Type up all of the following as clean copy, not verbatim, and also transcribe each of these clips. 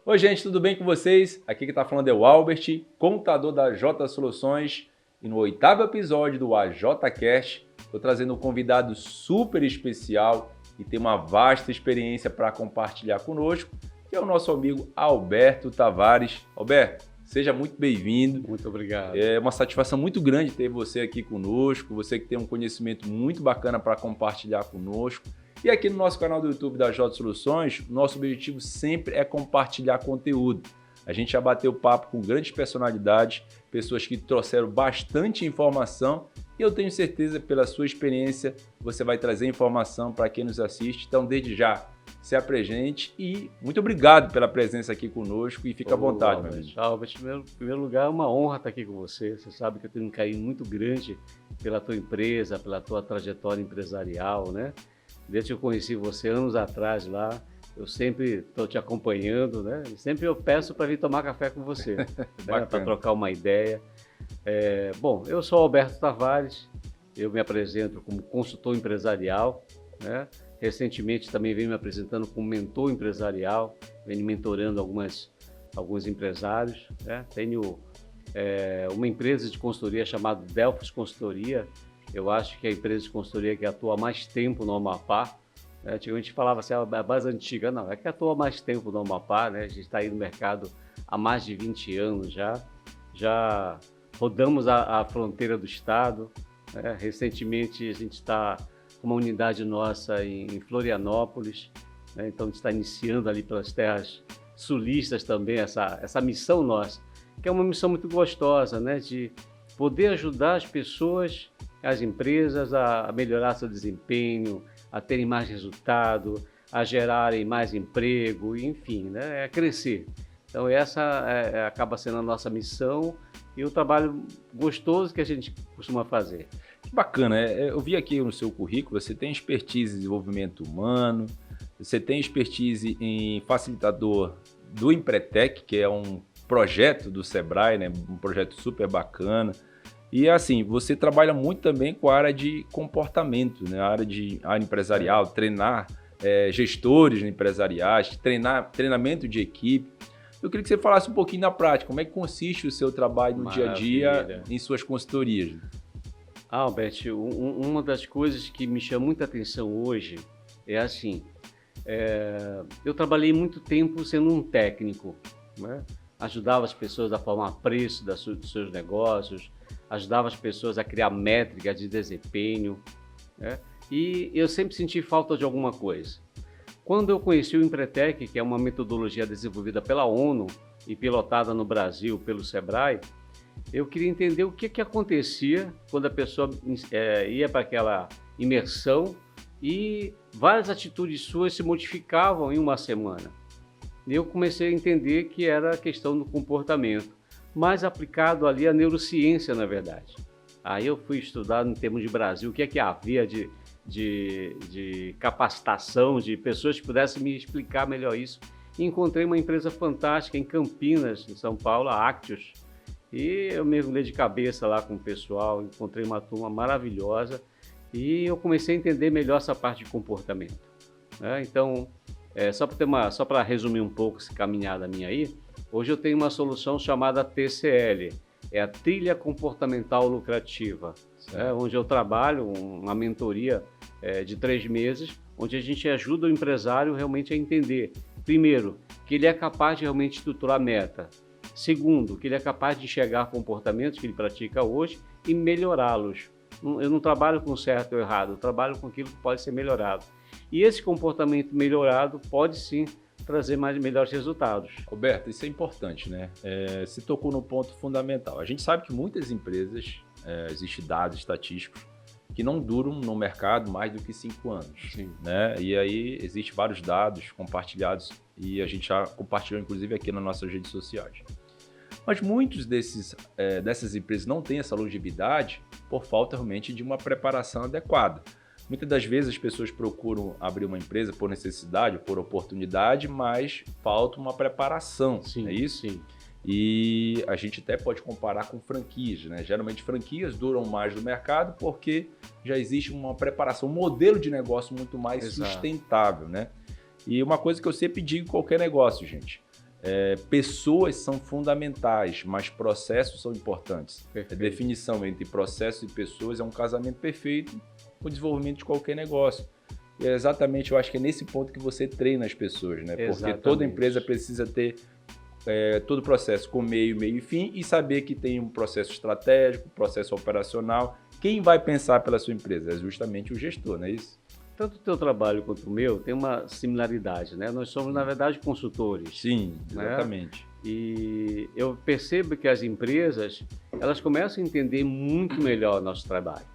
Oi, gente, tudo bem com vocês? Aqui que está falando é o Albert, contador da J Soluções, e no 8º episódio do AJCast, estou trazendo um convidado super especial e tem uma vasta experiência para compartilhar conosco, que é o nosso amigo Alberto Tavares. Alberto, seja muito bem-vindo. Muito obrigado. É uma satisfação muito grande ter você aqui conosco, você que tem um conhecimento muito bacana para compartilhar conosco. E aqui no nosso canal do YouTube da J Soluções, nosso objetivo sempre é compartilhar conteúdo. A gente já bateu papo com grandes personalidades, pessoas que trouxeram bastante informação e eu tenho certeza, pela sua experiência, você vai trazer informação para quem nos assiste. Então, desde já, se apresente e muito obrigado pela presença aqui conosco e fica à vontade, meu amigo. Albert, em primeiro lugar, é uma honra estar aqui com você. Você sabe que eu tenho um carinho muito grande pela tua empresa, pela tua trajetória empresarial, né? Desde que eu conheci você anos atrás lá, eu sempre estou te acompanhando, né? E sempre eu peço para vir tomar café com você, né? Para trocar uma ideia. Bom, eu sou Alberto Tavares, eu me apresento como consultor empresarial, né? Recentemente também venho me apresentando como mentor empresarial, venho mentorando alguns empresários, né? Tenho uma empresa de consultoria chamada Delphos Consultoria. Eu acho que é a empresa de consultoria que atua há mais tempo no Amapá. Antigamente falava assim, a base antiga, não, é que atua há mais tempo no Amapá, né? A gente está aí no mercado há mais de 20 anos já rodamos a fronteira do estado, né? Recentemente a gente está com uma unidade nossa em Florianópolis, né? Então a gente está iniciando ali pelas terras sulistas também essa missão nossa, que é uma missão muito gostosa, né? De poder ajudar as pessoas, as empresas a melhorar seu desempenho, a terem mais resultado, a gerarem mais emprego, enfim, né? É crescer. Então essa acaba sendo a nossa missão e o trabalho gostoso que a gente costuma fazer. Que bacana, eu vi aqui no seu currículo, você tem expertise em desenvolvimento humano, você tem expertise em facilitador do Empretec, que é um projeto do Sebrae, né? Um projeto super bacana. E assim, você trabalha muito também com a área de comportamento, né? A área empresarial, treinar gestores empresariais, treinamento de equipe. Eu queria que você falasse um pouquinho na prática, como é que consiste o seu trabalho no dia a dia em suas consultorias? Albert, uma das coisas que me chama muita atenção hoje é assim, eu trabalhei muito tempo sendo um técnico, né? Ajudava as pessoas a formar preço dos seus negócios, ajudava as pessoas a criar métricas de desempenho, né? E eu sempre senti falta de alguma coisa. Quando eu conheci o Empretec, que é uma metodologia desenvolvida pela ONU e pilotada no Brasil pelo Sebrae, eu queria entender o que acontecia quando a pessoa ia para aquela imersão e várias atitudes suas se modificavam em uma semana. E eu comecei a entender que era a questão do comportamento, mais aplicado ali à neurociência, na verdade. Aí eu fui estudar, em termos de Brasil, o que havia de capacitação, de pessoas que pudessem me explicar melhor isso. E encontrei uma empresa fantástica em Campinas, em São Paulo, a Actius. E eu mergulhei de cabeça lá com o pessoal, encontrei uma turma maravilhosa e eu comecei a entender melhor essa parte de comportamento, né? Então, só para resumir um pouco essa caminhada minha aí, hoje eu tenho uma solução chamada TCL, é a Trilha Comportamental Lucrativa, onde eu trabalho uma mentoria de 3 meses, onde a gente ajuda o empresário realmente a entender, primeiro, que ele é capaz de realmente estruturar meta, segundo, que ele é capaz de enxergar comportamentos que ele pratica hoje e melhorá-los. Eu não trabalho com certo ou errado, eu trabalho com aquilo que pode ser melhorado. E esse comportamento melhorado pode sim trazer melhores resultados. Roberto, isso é importante, né? Você tocou no ponto fundamental. A gente sabe que muitas empresas, existem dados estatísticos, que não duram no mercado mais do que 5 anos. Sim. Né? E aí existem vários dados compartilhados e a gente já compartilhou, inclusive, aqui nas nossas redes sociais. Mas muitos dessas empresas não têm essa longevidade por falta realmente de uma preparação adequada. Muitas das vezes as pessoas procuram abrir uma empresa por necessidade, por oportunidade, mas falta uma preparação, sim, é isso? Sim. E a gente até pode comparar com franquias, né? Geralmente franquias duram mais no mercado porque já existe uma preparação, um modelo de negócio muito mais sustentável, né? E uma coisa que eu sempre digo em qualquer negócio, gente, Pessoas são fundamentais, mas processos são importantes. Perfeito. A definição entre processo e pessoas é um casamento perfeito para o desenvolvimento de qualquer negócio. E é exatamente, eu acho que é nesse ponto que você treina as pessoas, né? Porque Exatamente. toda empresa precisa ter todo o processo com meio e fim e saber que tem um processo estratégico, processo operacional. Quem vai pensar pela sua empresa? É justamente o gestor, não é isso? Tanto o teu trabalho quanto o meu tem uma similaridade, né? Nós somos, na verdade, consultores. Sim, né? exatamente. E eu percebo que as empresas, elas começam a entender muito melhor o nosso trabalho.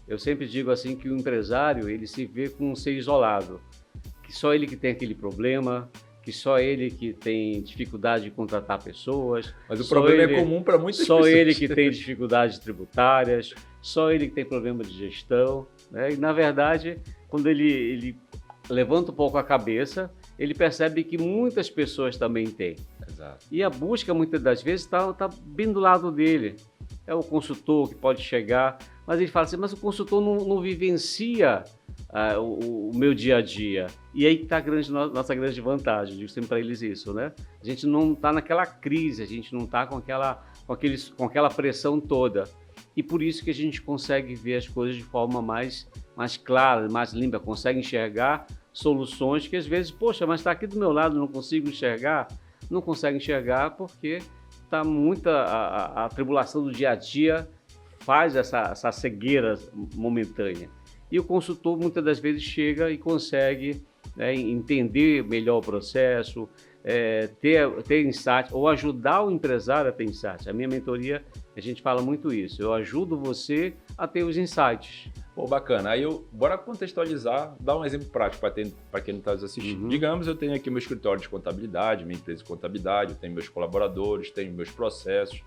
Eu sempre digo assim que o empresário, ele se vê como um ser isolado, que só ele que tem aquele problema, que só ele que tem dificuldade de contratar pessoas. Mas o problema é comum para muitas pessoas. Só ele que tem dificuldades tributárias, só ele que tem problema de gestão. Né? E, na verdade, quando ele levanta um pouco a cabeça, ele percebe que muitas pessoas também têm. Exato. E a busca, muitas das vezes, está bem do lado dele. É o consultor que pode chegar, mas ele fala assim, mas o consultor não vivencia o meu dia a dia. E aí está nossa grande vantagem, eu digo sempre para eles isso, né? A gente não está naquela crise, a gente não está com aquela pressão toda. E por isso que a gente consegue ver as coisas de forma mais clara, mais limpa, consegue enxergar soluções que às vezes, poxa, mas está aqui do meu lado, não consigo enxergar. Não consegue enxergar porque está muita a tribulação do dia a dia faz essa cegueira momentânea. E o consultor muitas das vezes chega e consegue entender melhor o processo, ter insight, ou ajudar o empresário a ter insights. A minha mentoria, a gente fala muito isso, eu ajudo você a ter os insights. Pô, bacana. Aí bora contextualizar, dar um exemplo prático para quem não está nos assistindo. Uhum. Digamos, eu tenho aqui meu escritório de contabilidade, minha empresa de contabilidade, eu tenho meus colaboradores, tenho meus processos.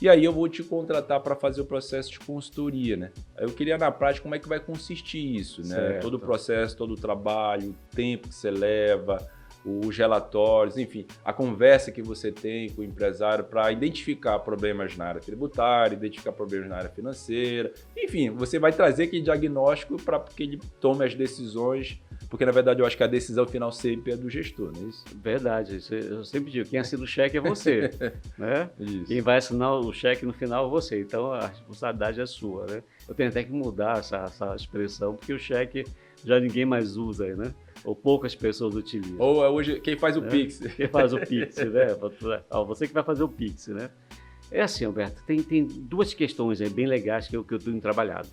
E aí eu vou te contratar para fazer o processo de consultoria, né? Aí eu queria na prática como é que vai consistir isso, né? Certo. Todo o processo, todo o trabalho, o tempo que você leva, os relatórios, enfim, a conversa que você tem com o empresário para identificar problemas na área tributária, identificar problemas na área financeira, enfim, você vai trazer aquele diagnóstico para que ele tome as decisões, porque na verdade eu acho que a decisão final sempre é do gestor, não é isso? Verdade, isso eu sempre digo, quem assina o cheque é você, né? Isso. Quem vai assinar o cheque no final é você, então a responsabilidade é sua, né? Eu tenho até que mudar essa expressão, porque o cheque já ninguém mais usa, né? Ou poucas pessoas utilizam. Ou hoje quem faz o Pix. Quem faz o Pix, né? Você que vai fazer o Pix, né? É assim, Alberto, tem duas questões bem legais que eu tenho trabalhado.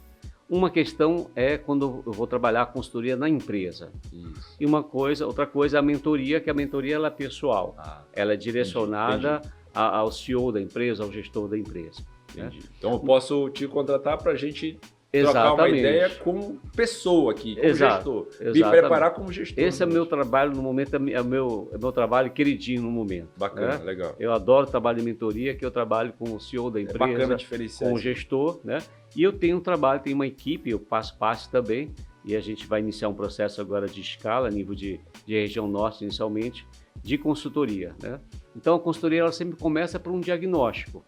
Uma questão é quando eu vou trabalhar a consultoria na empresa. Isso. E outra coisa é a mentoria, que a mentoria ela é pessoal. Ela é direcionada ao CEO da empresa, ao gestor da empresa. Entendi. Né? Então eu posso te contratar para a gente trocar uma ideia como pessoa aqui, como gestor. Me preparar como gestor. Esse é meu trabalho no momento, é meu trabalho queridinho no momento. Bacana, legal. Eu adoro trabalho de mentoria, que eu trabalho com o CEO da empresa, bacana diferenciar com o gestor, né? E eu tenho tenho uma equipe, eu faço parte também, e a gente vai iniciar um processo agora de escala, a nível de região norte inicialmente, de consultoria, né? Então a consultoria ela sempre começa por um diagnóstico.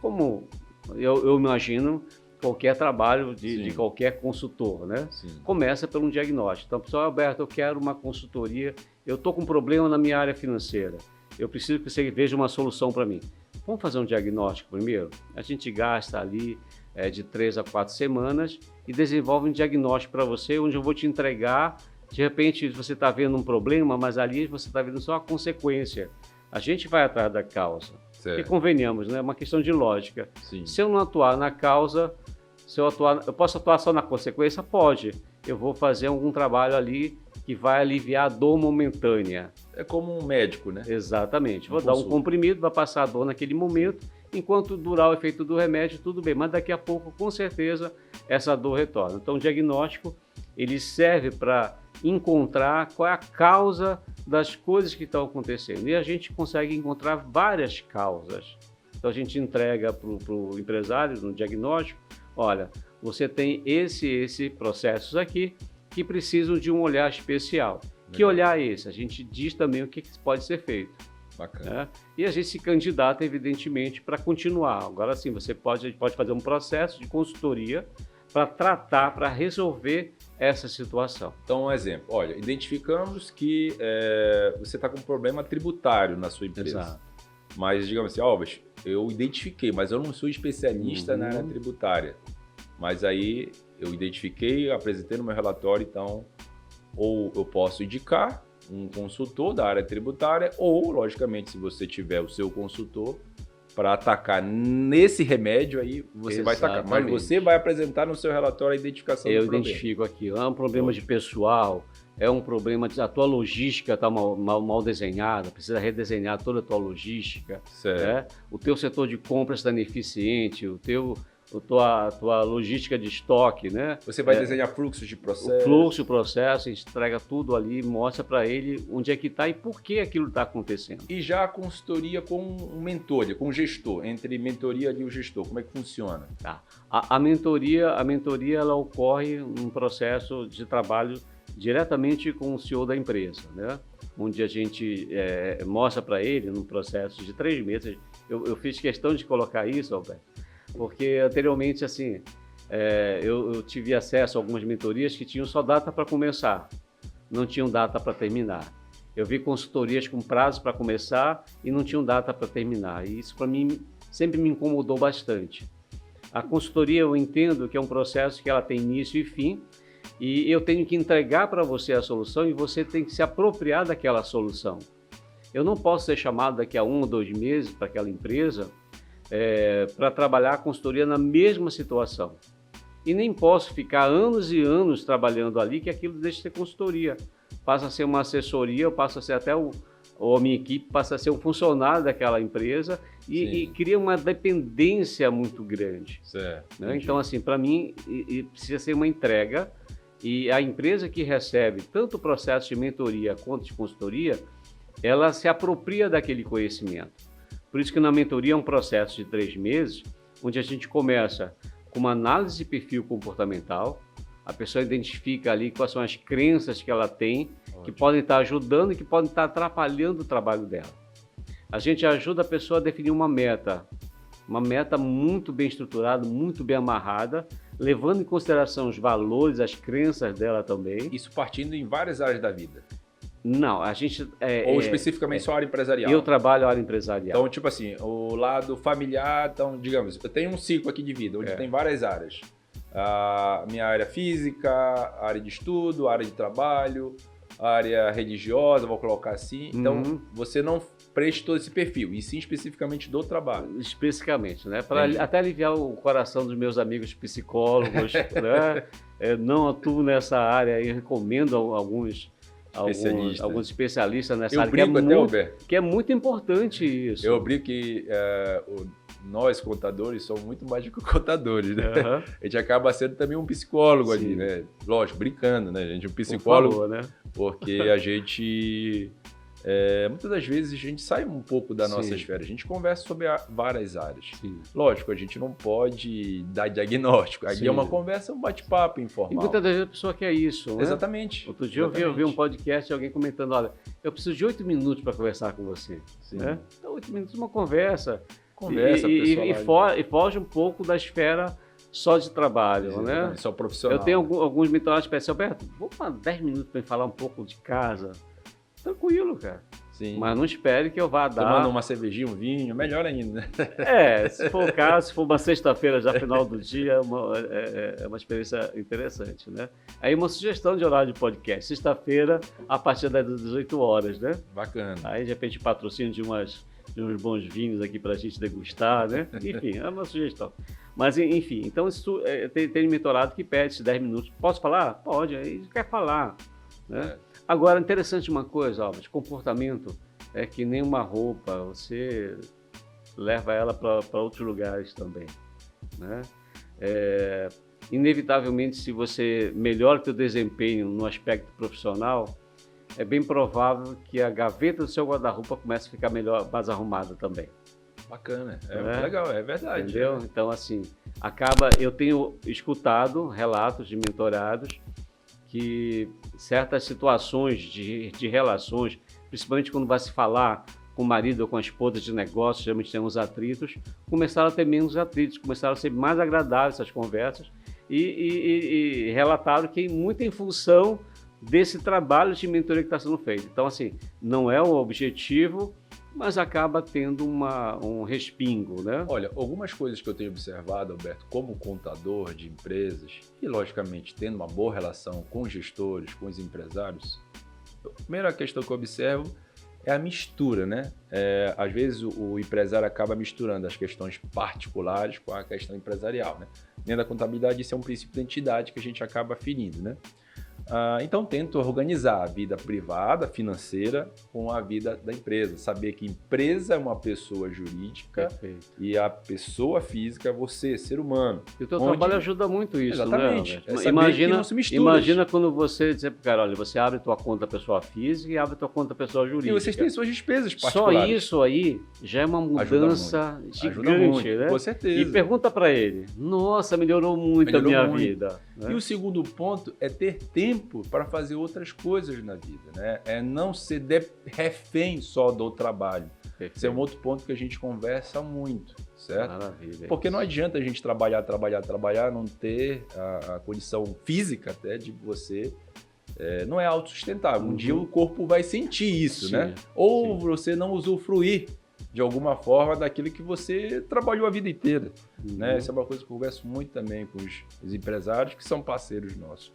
Como eu imagino qualquer trabalho de qualquer consultor, né? Sim. Começa por um diagnóstico. Então, pessoal, Alberto, eu quero uma consultoria, eu estou com um problema na minha área financeira, eu preciso que você veja uma solução para mim. Vamos fazer um diagnóstico primeiro? A gente gasta ali de 3 a 4 semanas e desenvolve um diagnóstico para você, onde eu vou te entregar, de repente você está vendo um problema, mas ali você está vendo só a consequência. A gente vai atrás da causa. Certo. Porque convenhamos, né? É uma questão de lógica. Sim. Se eu não atuar na causa, eu posso atuar só na consequência? Pode. Eu vou fazer algum trabalho ali que vai aliviar a dor momentânea. É como um médico, né? Exatamente. Vou dar um comprimido, vai passar a dor naquele momento, enquanto durar o efeito do remédio, tudo bem. Mas daqui a pouco, com certeza, essa dor retorna. Então, o diagnóstico, ele serve para encontrar qual é a causa das coisas que estão acontecendo. E a gente consegue encontrar várias causas. Então, a gente entrega para o empresário, no diagnóstico, olha, você tem esse processos aqui que precisam de um olhar especial. Legal. Que olhar é esse? A gente diz também o que pode ser feito. Bacana. Né? E a gente se candidata, evidentemente, para continuar. Agora sim, a gente pode fazer um processo de consultoria para tratar, para resolver essa situação. Então, um exemplo. Olha, identificamos que você está com um problema tributário na sua empresa. Exato. Mas, digamos assim, Albert, eu identifiquei, mas eu não sou especialista na área tributária. Mas aí eu identifiquei, apresentei no meu relatório, então, ou eu posso indicar um consultor da área tributária, ou, logicamente, se você tiver o seu consultor, para atacar nesse remédio aí, você vai atacar. Mas você vai apresentar no seu relatório a identificação do problema. Eu identifico aqui, é um problema de pessoal, é um problema de a tua logística está mal desenhada, precisa redesenhar toda a tua logística. Né? O teu setor de compras está ineficiente, a tua logística de estoque, né? Você vai desenhar fluxos de processo. O fluxo, o processo, a gente entrega tudo ali, mostra para ele onde é que está e por que aquilo está acontecendo. E já a consultoria com um mentor, com um gestor, entre mentoria e o gestor, como é que funciona? Tá. A mentoria ela ocorre num processo de trabalho diretamente com o CEO da empresa, né? Onde a gente mostra para ele, num processo de 3 meses, eu fiz questão de colocar isso, Alberto, porque anteriormente, assim, eu tive acesso a algumas mentorias que tinham só data para começar, não tinham data para terminar. Eu vi consultorias com prazo para começar e não tinham data para terminar. E isso, para mim, sempre me incomodou bastante. A consultoria, eu entendo que é um processo que ela tem início e fim, e eu tenho que entregar para você a solução e você tem que se apropriar daquela solução. Eu não posso ser chamado daqui a 1 ou 2 meses para aquela empresa para trabalhar a consultoria na mesma situação. E nem posso ficar anos e anos trabalhando ali, que aquilo deixa de ser consultoria. Passa a ser uma assessoria, eu passo a ser até ou a minha equipe passa a ser um funcionário daquela empresa e cria uma dependência muito grande. Certo, né? Então, assim, para mim, precisa ser uma entrega e a empresa que recebe tanto o processo de mentoria quanto de consultoria, ela se apropria daquele conhecimento. Por isso que na mentoria é um processo de 3 meses, onde a gente começa com uma análise de perfil comportamental, a pessoa identifica ali quais são as crenças que ela tem, que podem estar ajudando e que podem estar atrapalhando o trabalho dela. A gente ajuda a pessoa a definir uma meta muito bem estruturada, muito bem amarrada, levando em consideração os valores, as crenças dela também. Isso partindo em várias áreas da vida. Não, a gente... Ou especificamente só a área empresarial? Eu trabalho a área empresarial. Então, tipo assim, o lado familiar, então, digamos, eu tenho um ciclo aqui de vida, onde tem várias áreas. A minha área física, a área de estudo, a área de trabalho, a área religiosa, vou colocar assim. Então, você não preenche todo esse perfil, e sim especificamente do trabalho. Especificamente, né? Para até aliviar o coração dos meus amigos psicólogos, né? Não atuo nessa área e recomendo alguns especialistas nessa área, que é muito importante isso. Eu brinco que nós, contadores, somos muito mais do que contadores, né? A gente acaba sendo também um psicólogo ali, né? Lógico, brincando, né, gente? Um psicólogo, por favor, né? Porque a gente... muitas das vezes a gente sai um pouco da nossa esfera, a gente conversa sobre várias áreas. Sim. Lógico, a gente não pode dar diagnóstico, aqui é uma conversa, um bate-papo informal. E muitas das vezes a pessoa quer isso, né? Exatamente. Outro dia eu vi um podcast de alguém comentando, olha, eu preciso de 8 minutos para conversar com você. Né? Então 8 minutos é uma conversa. E foge um pouco da esfera só de trabalho, né? Só profissional. Eu tenho alguns mentorados que pensam, Alberto, vamos para 10 minutos para falar um pouco de casa. Tranquilo, cara. Sim. Mas não espere que eu vá dar... Tomando uma cervejinha, um vinho, melhor ainda, né? Se for o caso, se for uma sexta-feira já final do dia, é uma experiência interessante, né? Aí uma sugestão de horário de podcast, sexta-feira, a partir das 18 horas, né? Bacana. Aí, de repente, patrocínio de uns bons vinhos aqui para a gente degustar, né? Enfim, é uma sugestão. Mas, enfim, então isso, tem mentorado que pede 10 minutos. Posso falar? Pode, aí quer falar, né? Agora, interessante uma coisa, Albert, comportamento é que nem uma roupa, você leva ela para outros lugares também, né? Inevitavelmente, se você melhora o seu desempenho no aspecto profissional, é bem provável que a gaveta do seu guarda-roupa comece a ficar melhor, mais arrumada também. Bacana, muito legal, é verdade. Entendeu? Então, assim, eu tenho escutado relatos de mentorados que certas situações de relações, principalmente quando vai se falar com o marido ou com a esposa de negócios, geralmente tem uns atritos, começaram a ter menos atritos, começaram a ser mais agradáveis essas conversas, e relataram que muito em função desse trabalho de mentoria que está sendo feito. Então, assim, não é o objetivo, mas acaba tendo um respingo, né? Olha, algumas coisas que eu tenho observado, Alberto, como contador de empresas e, logicamente, tendo uma boa relação com os gestores, com os empresários, a primeira questão que eu observo é a mistura, né? Às vezes o empresário acaba misturando as questões particulares com a questão empresarial, né? Dentro da contabilidade, isso é um princípio da entidade que a gente acaba aferindo, né? Então, tento organizar a vida privada, financeira, com a vida da empresa. Saber que empresa é uma pessoa jurídica. Perfeito. E a pessoa física é você, ser humano. E o teu trabalho ajuda muito isso, exatamente. Né? Imagina quando você dizer para o cara, olha, você abre tua conta pessoa física e abre tua conta pessoa jurídica. E vocês têm suas despesas particulares. Só isso aí já é uma mudança gigante, né? Com certeza. E pergunta para ele, nossa, melhorou muito a minha vida. Né? E o segundo ponto é ter tempo para fazer outras coisas na vida, né? É não ser refém só do trabalho. Perfeito. Esse é um outro ponto que a gente conversa muito, certo? Maravilha. Porque não adianta a gente trabalhar, não ter a condição física até de você... não é autossustentável. Um dia o corpo vai sentir isso, sim, né? Ou sim, você não usufruir de alguma forma daquilo que você trabalhou a vida inteira. Né? Essa é uma coisa que eu converso muito também com os empresários que são parceiros nossos.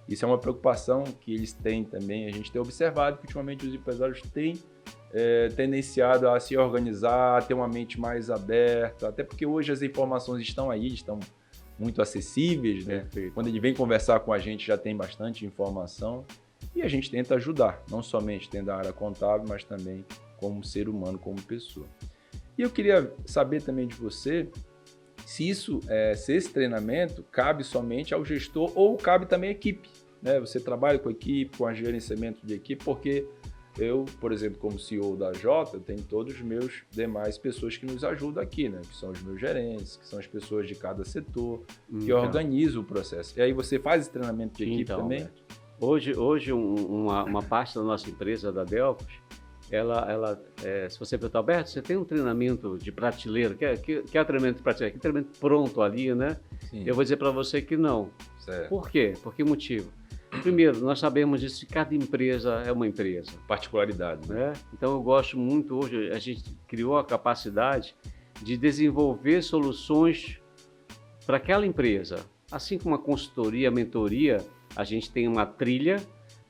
Isso é uma preocupação que eles têm também. A gente tem observado que ultimamente os empresários têm tendenciado a se organizar, a ter uma mente mais aberta, até porque hoje as informações estão aí, estão muito acessíveis, né? Quando ele vem conversar com a gente já tem bastante informação e a gente tenta ajudar, não somente dentro da área contábil, mas também como ser humano, como pessoa. E eu queria saber também de você se esse treinamento cabe somente ao gestor ou cabe também à equipe, né? Você trabalha com a equipe, com o gerenciamento de equipe, porque eu, por exemplo, como CEO da Jota, eu tenho todos os meus demais pessoas que nos ajudam aqui, né? Que são os meus gerentes, que são as pessoas de cada setor, que organizam o processo. E aí você faz esse treinamento de equipe também? Hoje uma parte da nossa empresa, da Delphos, se você perguntar, Alberto, você tem um treinamento de prateleira, que é treinamento de prateleira, que treinamento pronto ali, né? Sim. Eu vou dizer para você que não. Certo. Por quê? Por que motivo? Primeiro, nós sabemos disso que cada empresa é uma empresa. Particularidade, né? Então eu gosto muito, hoje a gente criou a capacidade de desenvolver soluções para aquela empresa. Assim como a consultoria, a mentoria, a gente tem uma trilha,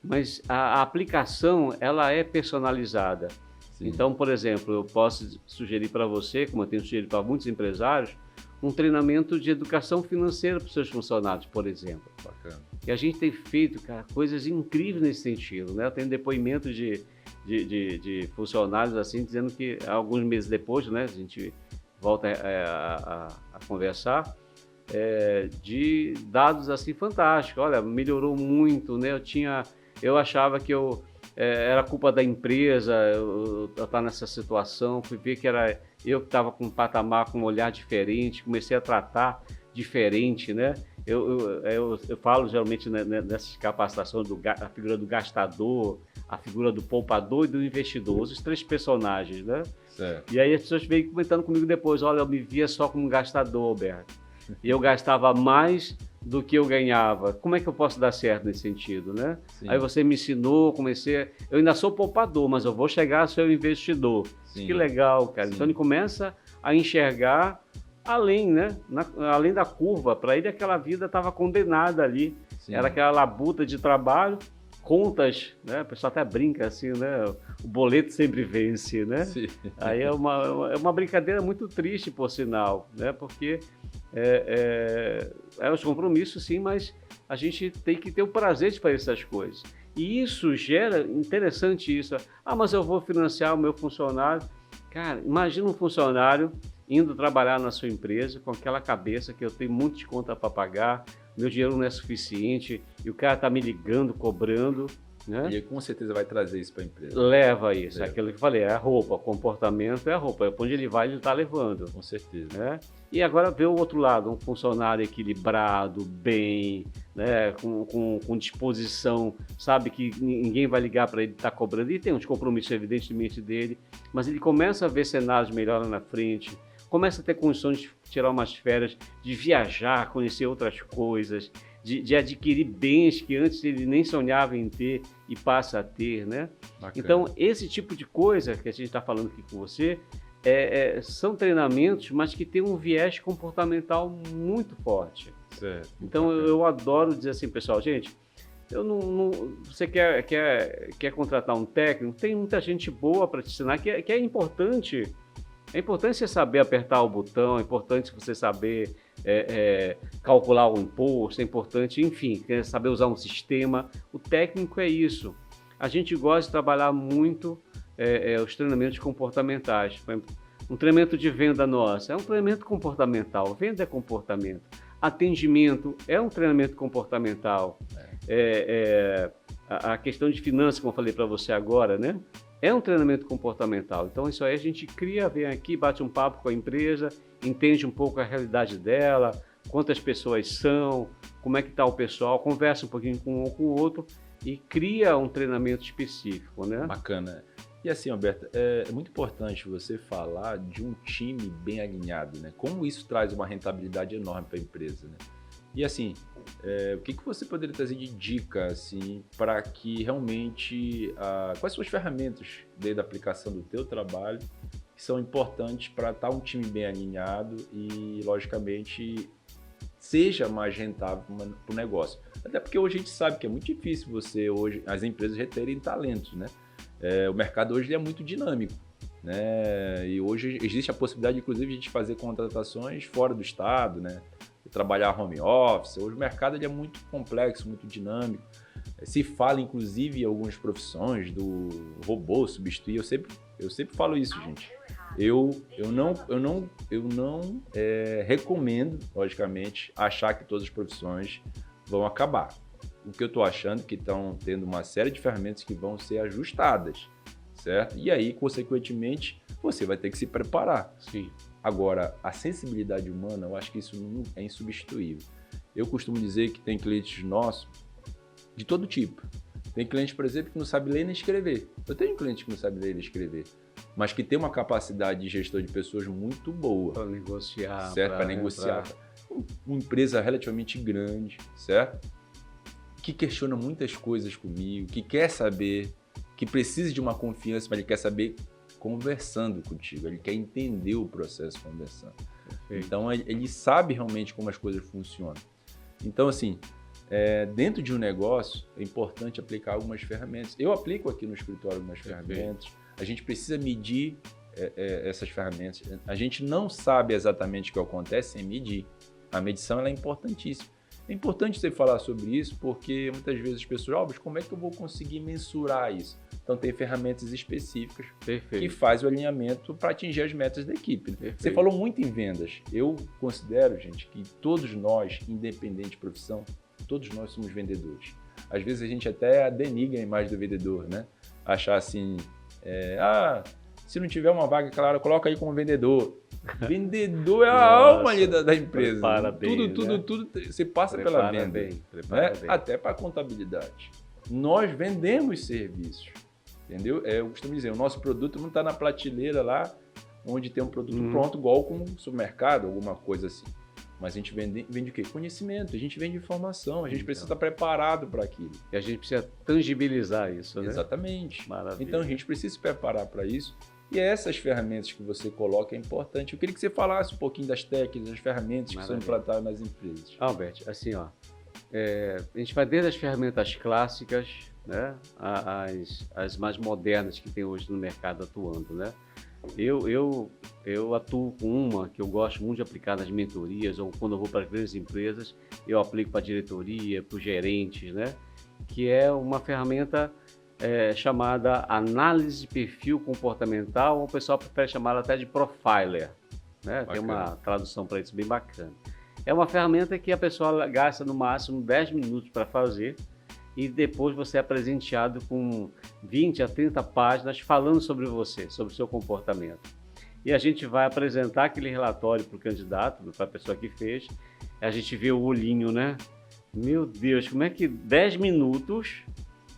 mas a aplicação ela é personalizada. Sim. Então, por exemplo, eu posso sugerir para você, como eu tenho sugerido para muitos empresários, um treinamento de educação financeira para os seus funcionários, por exemplo. Bacana. E a gente tem feito, cara, coisas incríveis nesse sentido, né? Eu tenho depoimentos de funcionários assim, dizendo que alguns meses depois, né, a gente volta a conversar, de dados assim fantásticos. Olha, melhorou muito, né? Eu achava que era culpa da empresa eu estar nessa situação, fui ver que era eu que estava com um patamar, com um olhar diferente, comecei a tratar diferente, né? Eu falo geralmente nessas capacitações a figura do gastador, a figura do poupador e do investidor, os três personagens, né? Certo. E aí as pessoas veem comentando comigo depois, olha, eu me via só como gastador, Alberto, e eu gastava mais do que eu ganhava. Como é que eu posso dar certo nesse sentido, né? Sim. Aí você me ensinou, eu ainda sou poupador, mas eu vou chegar a ser um investidor. Sim. Que legal, cara. Sim. Então ele começa a enxergar além, né? Além da curva. Para ele aquela vida estava condenada ali. Sim. Era aquela labuta de trabalho, contas, né? O pessoal até brinca assim, né? O boleto sempre vence, né? Sim. Aí é uma brincadeira muito triste, por sinal, né? Porque os compromissos, sim, mas a gente tem que ter o prazer de fazer essas coisas. E isso gera, interessante isso, mas eu vou financiar o meu funcionário. Cara, imagina um funcionário indo trabalhar na sua empresa com aquela cabeça que eu tenho muito de conta para pagar, meu dinheiro não é suficiente e o cara está me ligando, cobrando. Né? E ele com certeza vai trazer isso para a empresa. Leva isso, aquilo que eu falei, é a roupa, o comportamento é a roupa, onde ele vai, ele está levando. Com certeza. Né? E agora vê o outro lado, um funcionário equilibrado, bem, né? com disposição, sabe que ninguém vai ligar para ele estar cobrando, e tem uns compromissos evidentemente dele, mas ele começa a ver cenários melhor lá na frente, começa a ter condições de tirar umas férias, de viajar, conhecer outras coisas, de adquirir bens que antes ele nem sonhava em ter e passa a ter, né? Bacana. Então, esse tipo de coisa que a gente está falando aqui com você, são treinamentos, mas que tem um viés comportamental muito forte. Certo. Então, eu adoro dizer assim, pessoal, gente, você quer contratar um técnico, tem muita gente boa para te ensinar, que é importante. É importante você saber apertar o botão, é importante você saber calcular o imposto, é importante, enfim, saber usar um sistema. O técnico é isso. A gente gosta de trabalhar muito os treinamentos comportamentais. Por exemplo, um treinamento de venda nosso é um treinamento comportamental. Venda é comportamento. Atendimento é um treinamento comportamental. A questão de finanças, como eu falei para você agora, né? É um treinamento comportamental. Então, isso aí a gente cria, vem aqui, bate um papo com a empresa, entende um pouco a realidade dela, quantas pessoas são, como é que está o pessoal, conversa um pouquinho com um com o outro e cria um treinamento específico, né? Bacana. E assim, Alberto, é muito importante você falar de um time bem alinhado, né? Como isso traz uma rentabilidade enorme para a empresa, né? E assim, o que você poderia trazer de dica assim, para que realmente, quais são as ferramentas da aplicação do teu trabalho que são importantes para estar um time bem alinhado e, logicamente, seja mais rentável para o negócio? Até porque hoje a gente sabe que é muito difícil as empresas reterem talentos, né? O mercado hoje é muito dinâmico, né? E hoje existe a possibilidade, inclusive, de a gente fazer contratações fora do estado, né? Trabalhar home office. Hoje o mercado é muito complexo, muito dinâmico. Se fala, inclusive, em algumas profissões do robô substituir. Eu sempre falo isso, gente. Eu não recomendo, logicamente, achar que todas as profissões vão acabar. O que eu estou achando é que estão tendo uma série de ferramentas que vão ser ajustadas, certo? E aí, consequentemente, você vai ter que se preparar. Sim. Agora, a sensibilidade humana, eu acho que isso não é insubstituível. Eu costumo dizer que tem clientes nossos de todo tipo. Tem cliente, por exemplo, que não sabe ler nem escrever. Eu tenho cliente que não sabe ler nem escrever, mas que tem uma capacidade de gestor de pessoas muito boa. Para negociar. Certo? Para negociar. Uma empresa relativamente grande, certo? Que questiona muitas coisas comigo, que quer saber, que precisa de uma confiança, mas ele quer saber conversando contigo, ele quer entender o processo conversando. Perfeito. Então, ele sabe realmente como as coisas funcionam. Então, assim, dentro de um negócio, é importante aplicar algumas ferramentas. Eu aplico aqui no escritório algumas ferramentas. A gente precisa medir essas ferramentas. A gente não sabe exatamente o que acontece sem medir. A medição ela é importantíssima. É importante você falar sobre isso porque muitas vezes as pessoas, mas como é que eu vou conseguir mensurar isso? Então tem ferramentas específicas que fazem o alinhamento para atingir as metas da equipe. Perfeito. Você falou muito em vendas. Eu considero, gente, que todos nós, independente de profissão, todos nós somos vendedores. Às vezes a gente até denigra a imagem do vendedor, né? Achar assim, se não tiver uma vaga clara, coloca aí como vendedor. Vendedor é a alma ali da empresa. Prepara bem, tudo você passa pela venda. Né? Até para a contabilidade. Nós vendemos serviços, entendeu? Eu costumo dizer, o nosso produto não está na prateleira lá, onde tem um produto pronto, igual como um supermercado, alguma coisa assim. Mas a gente vende o quê? Conhecimento, a gente vende informação, a gente precisa estar preparado para aquilo. E a gente precisa tangibilizar isso, né? Exatamente. Maravilha. Então a gente precisa se preparar para isso. E essas ferramentas que você coloca é importante. Eu queria que você falasse um pouquinho das técnicas, das ferramentas que são implantadas nas empresas. Albert, assim, a gente vai desde as ferramentas clássicas, né, as mais modernas que tem hoje no mercado atuando, né? Eu atuo com uma que eu gosto muito de aplicar nas mentorias ou quando eu vou para grandes empresas, eu aplico para a diretoria, para os gerentes, né? Que é uma ferramenta chamada análise de perfil comportamental, ou o pessoal prefere chamar até de profiler, né? Tem uma tradução para isso bem bacana. É uma ferramenta que a pessoa gasta no máximo 10 minutos para fazer e depois você é presenteado com 20 a 30 páginas falando sobre você, sobre o seu comportamento. E a gente vai apresentar aquele relatório para o candidato, para a pessoa que fez, a gente vê o olhinho, né? Meu Deus, como é que 10 minutos,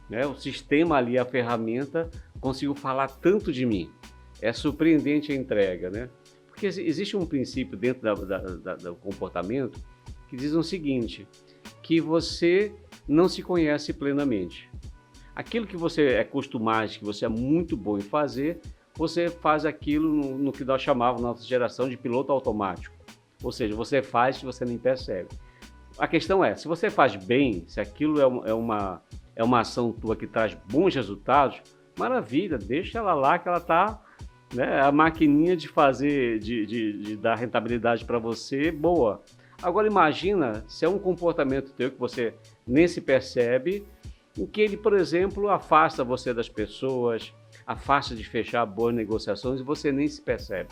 né, o sistema ali, a ferramenta, conseguiu falar tanto de mim? É surpreendente a entrega, né? Porque existe um princípio dentro do comportamento que diz o seguinte, que você não se conhece plenamente. Aquilo que você é acostumado, que você é muito bom em fazer, você faz aquilo no que nós chamávamos na nossa geração de piloto automático. Ou seja, você faz e você nem percebe. A questão é, se você faz bem, se aquilo é uma ação tua que traz bons resultados, maravilha, deixa ela lá que ela está, né, a maquininha de fazer, de dar rentabilidade para você, boa. Agora imagina se é um comportamento teu que você nem se percebe, em que ele, por exemplo, afasta você das pessoas, afasta de fechar boas negociações e você nem se percebe.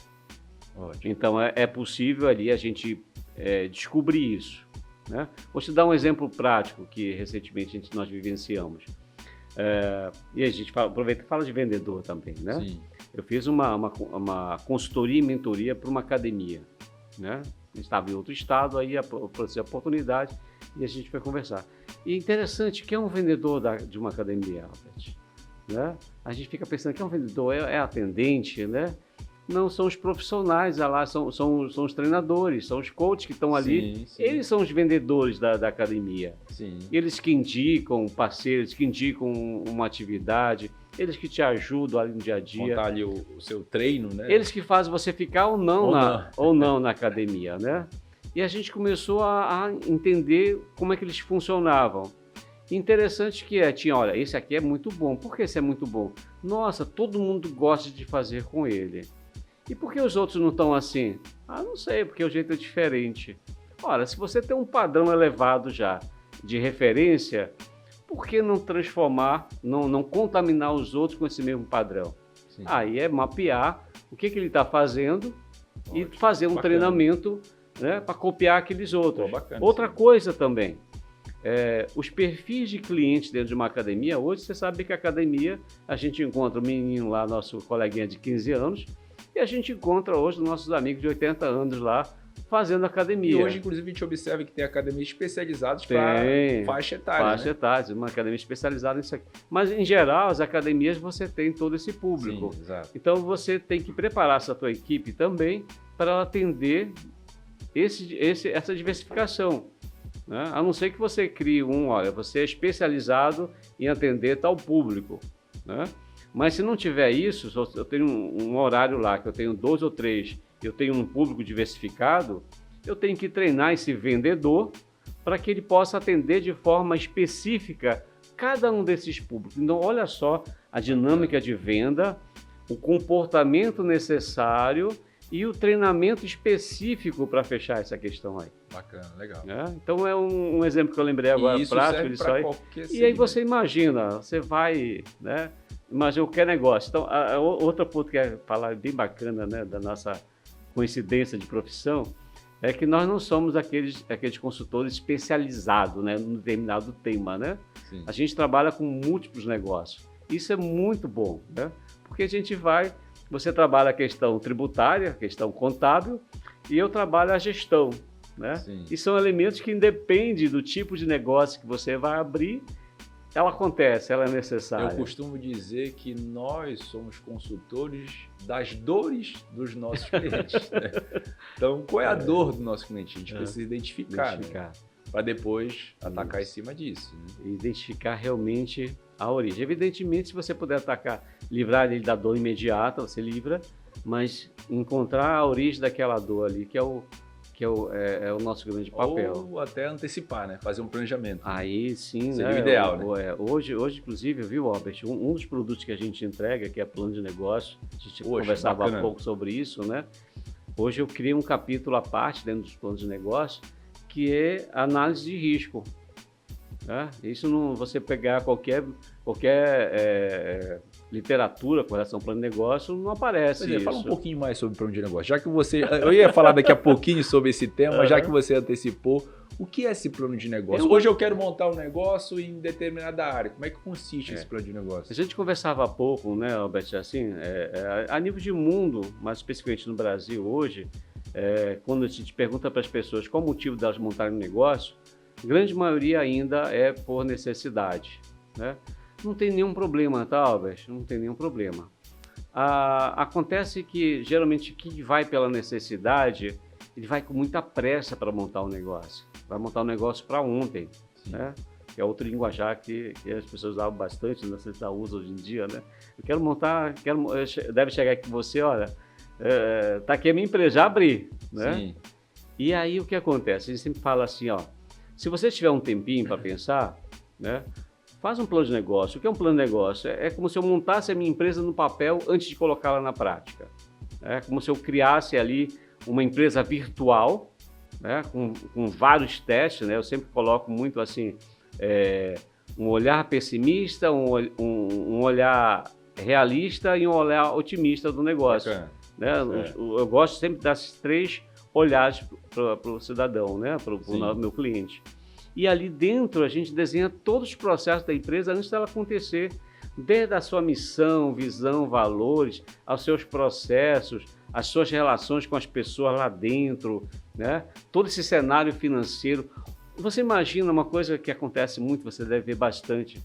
Ótimo. Então é possível ali a gente descobrir isso, né? Vou te dar um exemplo prático que recentemente nós vivenciamos. E a gente aproveita e fala de vendedor também, né? Sim. Eu fiz uma consultoria e mentoria para uma academia, né? Estava em outro estado, aí apareceu a oportunidade e a gente foi conversar. E interessante que é um vendedor de uma academia, Albert, né? A gente fica pensando que é um vendedor, é atendente, né? Não, são os profissionais lá, são os treinadores, são os coaches que estão ali. Sim, sim. Eles são os vendedores da academia. Sim. Eles que indicam parceiros, que indicam uma atividade, eles que te ajudam ali no dia a dia. Montar ali o seu treino, né? Eles que fazem você ficar ou não na academia, né? E a gente começou a entender como é que eles funcionavam. Interessante que tinha, olha, esse aqui é muito bom. Por que esse é muito bom? Nossa, todo mundo gosta de fazer com ele. E por que os outros não estão assim? Ah, não sei, porque o jeito é diferente. Ora, se você tem um padrão elevado já de referência, por que não transformar, não contaminar os outros com esse mesmo padrão? Sim. Aí é mapear o que ele está fazendo. Ótimo, e fazer um treinamento, né, para copiar aqueles outros. Pô, bacana, outra sim. coisa também, os perfis de clientes dentro de uma academia, hoje você sabe que a academia, a gente encontra um menino lá, nosso coleguinha de 15 anos, e a gente encontra hoje nossos amigos de 80 anos lá, fazendo academia. E hoje, inclusive, a gente observa que tem academias especializadas para faixa etária. Faixa etária, uma academia especializada nisso aqui. Mas, em geral, as academias você tem todo esse público. Sim, exato. Então, você tem que preparar essa tua equipe também para ela atender essa diversificação. Né? A não ser que você crie olha, você é especializado em atender tal público. Né? Mas se não tiver isso, eu tenho um horário lá, que eu tenho 2 ou 3, eu tenho um público diversificado, eu tenho que treinar esse vendedor para que ele possa atender de forma específica cada um desses públicos. Então, olha só a dinâmica de venda, o comportamento necessário e o treinamento específico para fechar essa questão aí. Bacana, legal. Então é um exemplo que eu lembrei agora, e isso prático disso aí. E aí você imagina, você vai, né? Imagina qualquer negócio. Então, outra ponto que eu falar bem bacana, né, da nossa coincidência de profissão, é que nós não somos aqueles consultores especializados, né, num determinado tema, né? Sim. A gente trabalha com múltiplos negócios. Isso é muito bom, né? Porque você trabalha a questão tributária, a questão contábil, e eu trabalho a gestão, né? Sim. E são elementos que independem do tipo de negócio que você vai abrir, ela acontece, ela é necessária. Eu costumo dizer que nós somos consultores das dores dos nossos clientes. Né? Então, qual é a dor do nosso cliente? A gente precisa identificar. Né? Para depois atacar em cima disso. Né? Identificar realmente a origem. Evidentemente, se você puder livrar ele da dor imediata, você livra, mas encontrar a origem daquela dor ali, que é o nosso grande papel. Ou até antecipar, né? Fazer um planejamento. Aí sim, seria o ideal, né? Hoje, inclusive, viu, Albert, um dos produtos que a gente entrega, que é plano de negócio, a gente conversava há pouco sobre isso, né? Hoje eu criei um capítulo à parte dentro dos planos de negócio, que é análise de risco. Né? Isso não, você pegar qualquer literatura com relação ao plano de negócio, não aparece isso. Fala um pouquinho mais sobre o plano de negócio. Já que eu ia falar daqui a pouquinho sobre esse tema, já que você antecipou, o que é esse plano de negócio? Hoje eu quero montar um negócio em determinada área. Como é que consiste esse plano de negócio? A gente conversava há pouco, né, Albert, assim, a nível de mundo, mais especificamente no Brasil hoje, quando a gente pergunta para as pessoas qual o motivo delas montarem um negócio, a grande maioria ainda é por necessidade, né? Não tem nenhum problema, tá, Albert? Não tem nenhum problema. Acontece que, geralmente, quem vai pela necessidade, ele vai com muita pressa para montar um negócio. Vai montar um negócio para ontem, né? Que é outro linguajar que as pessoas usam bastante, não sei se usa hoje em dia, né? Eu quero montar, deve chegar aqui com você, olha, tá aqui a minha empresa, já abri, né? Sim. E aí o que acontece? A gente sempre fala assim, ó, se você tiver um tempinho para pensar, né? Faz um plano de negócio. O que é um plano de negócio? É como se eu montasse a minha empresa no papel antes de colocá-la na prática. É como se eu criasse ali uma empresa virtual, né? Com vários testes, né? Eu sempre coloco muito assim, um olhar pessimista, um olhar realista e um olhar otimista do negócio. Né? Eu gosto sempre desses 3 olhares para o cidadão, né? Para o meu cliente. E ali dentro a gente desenha todos os processos da empresa antes dela acontecer, desde a sua missão, visão, valores, aos seus processos, as suas relações com as pessoas lá dentro, né? Todo esse cenário financeiro. Você imagina uma coisa que acontece muito, você deve ver bastante.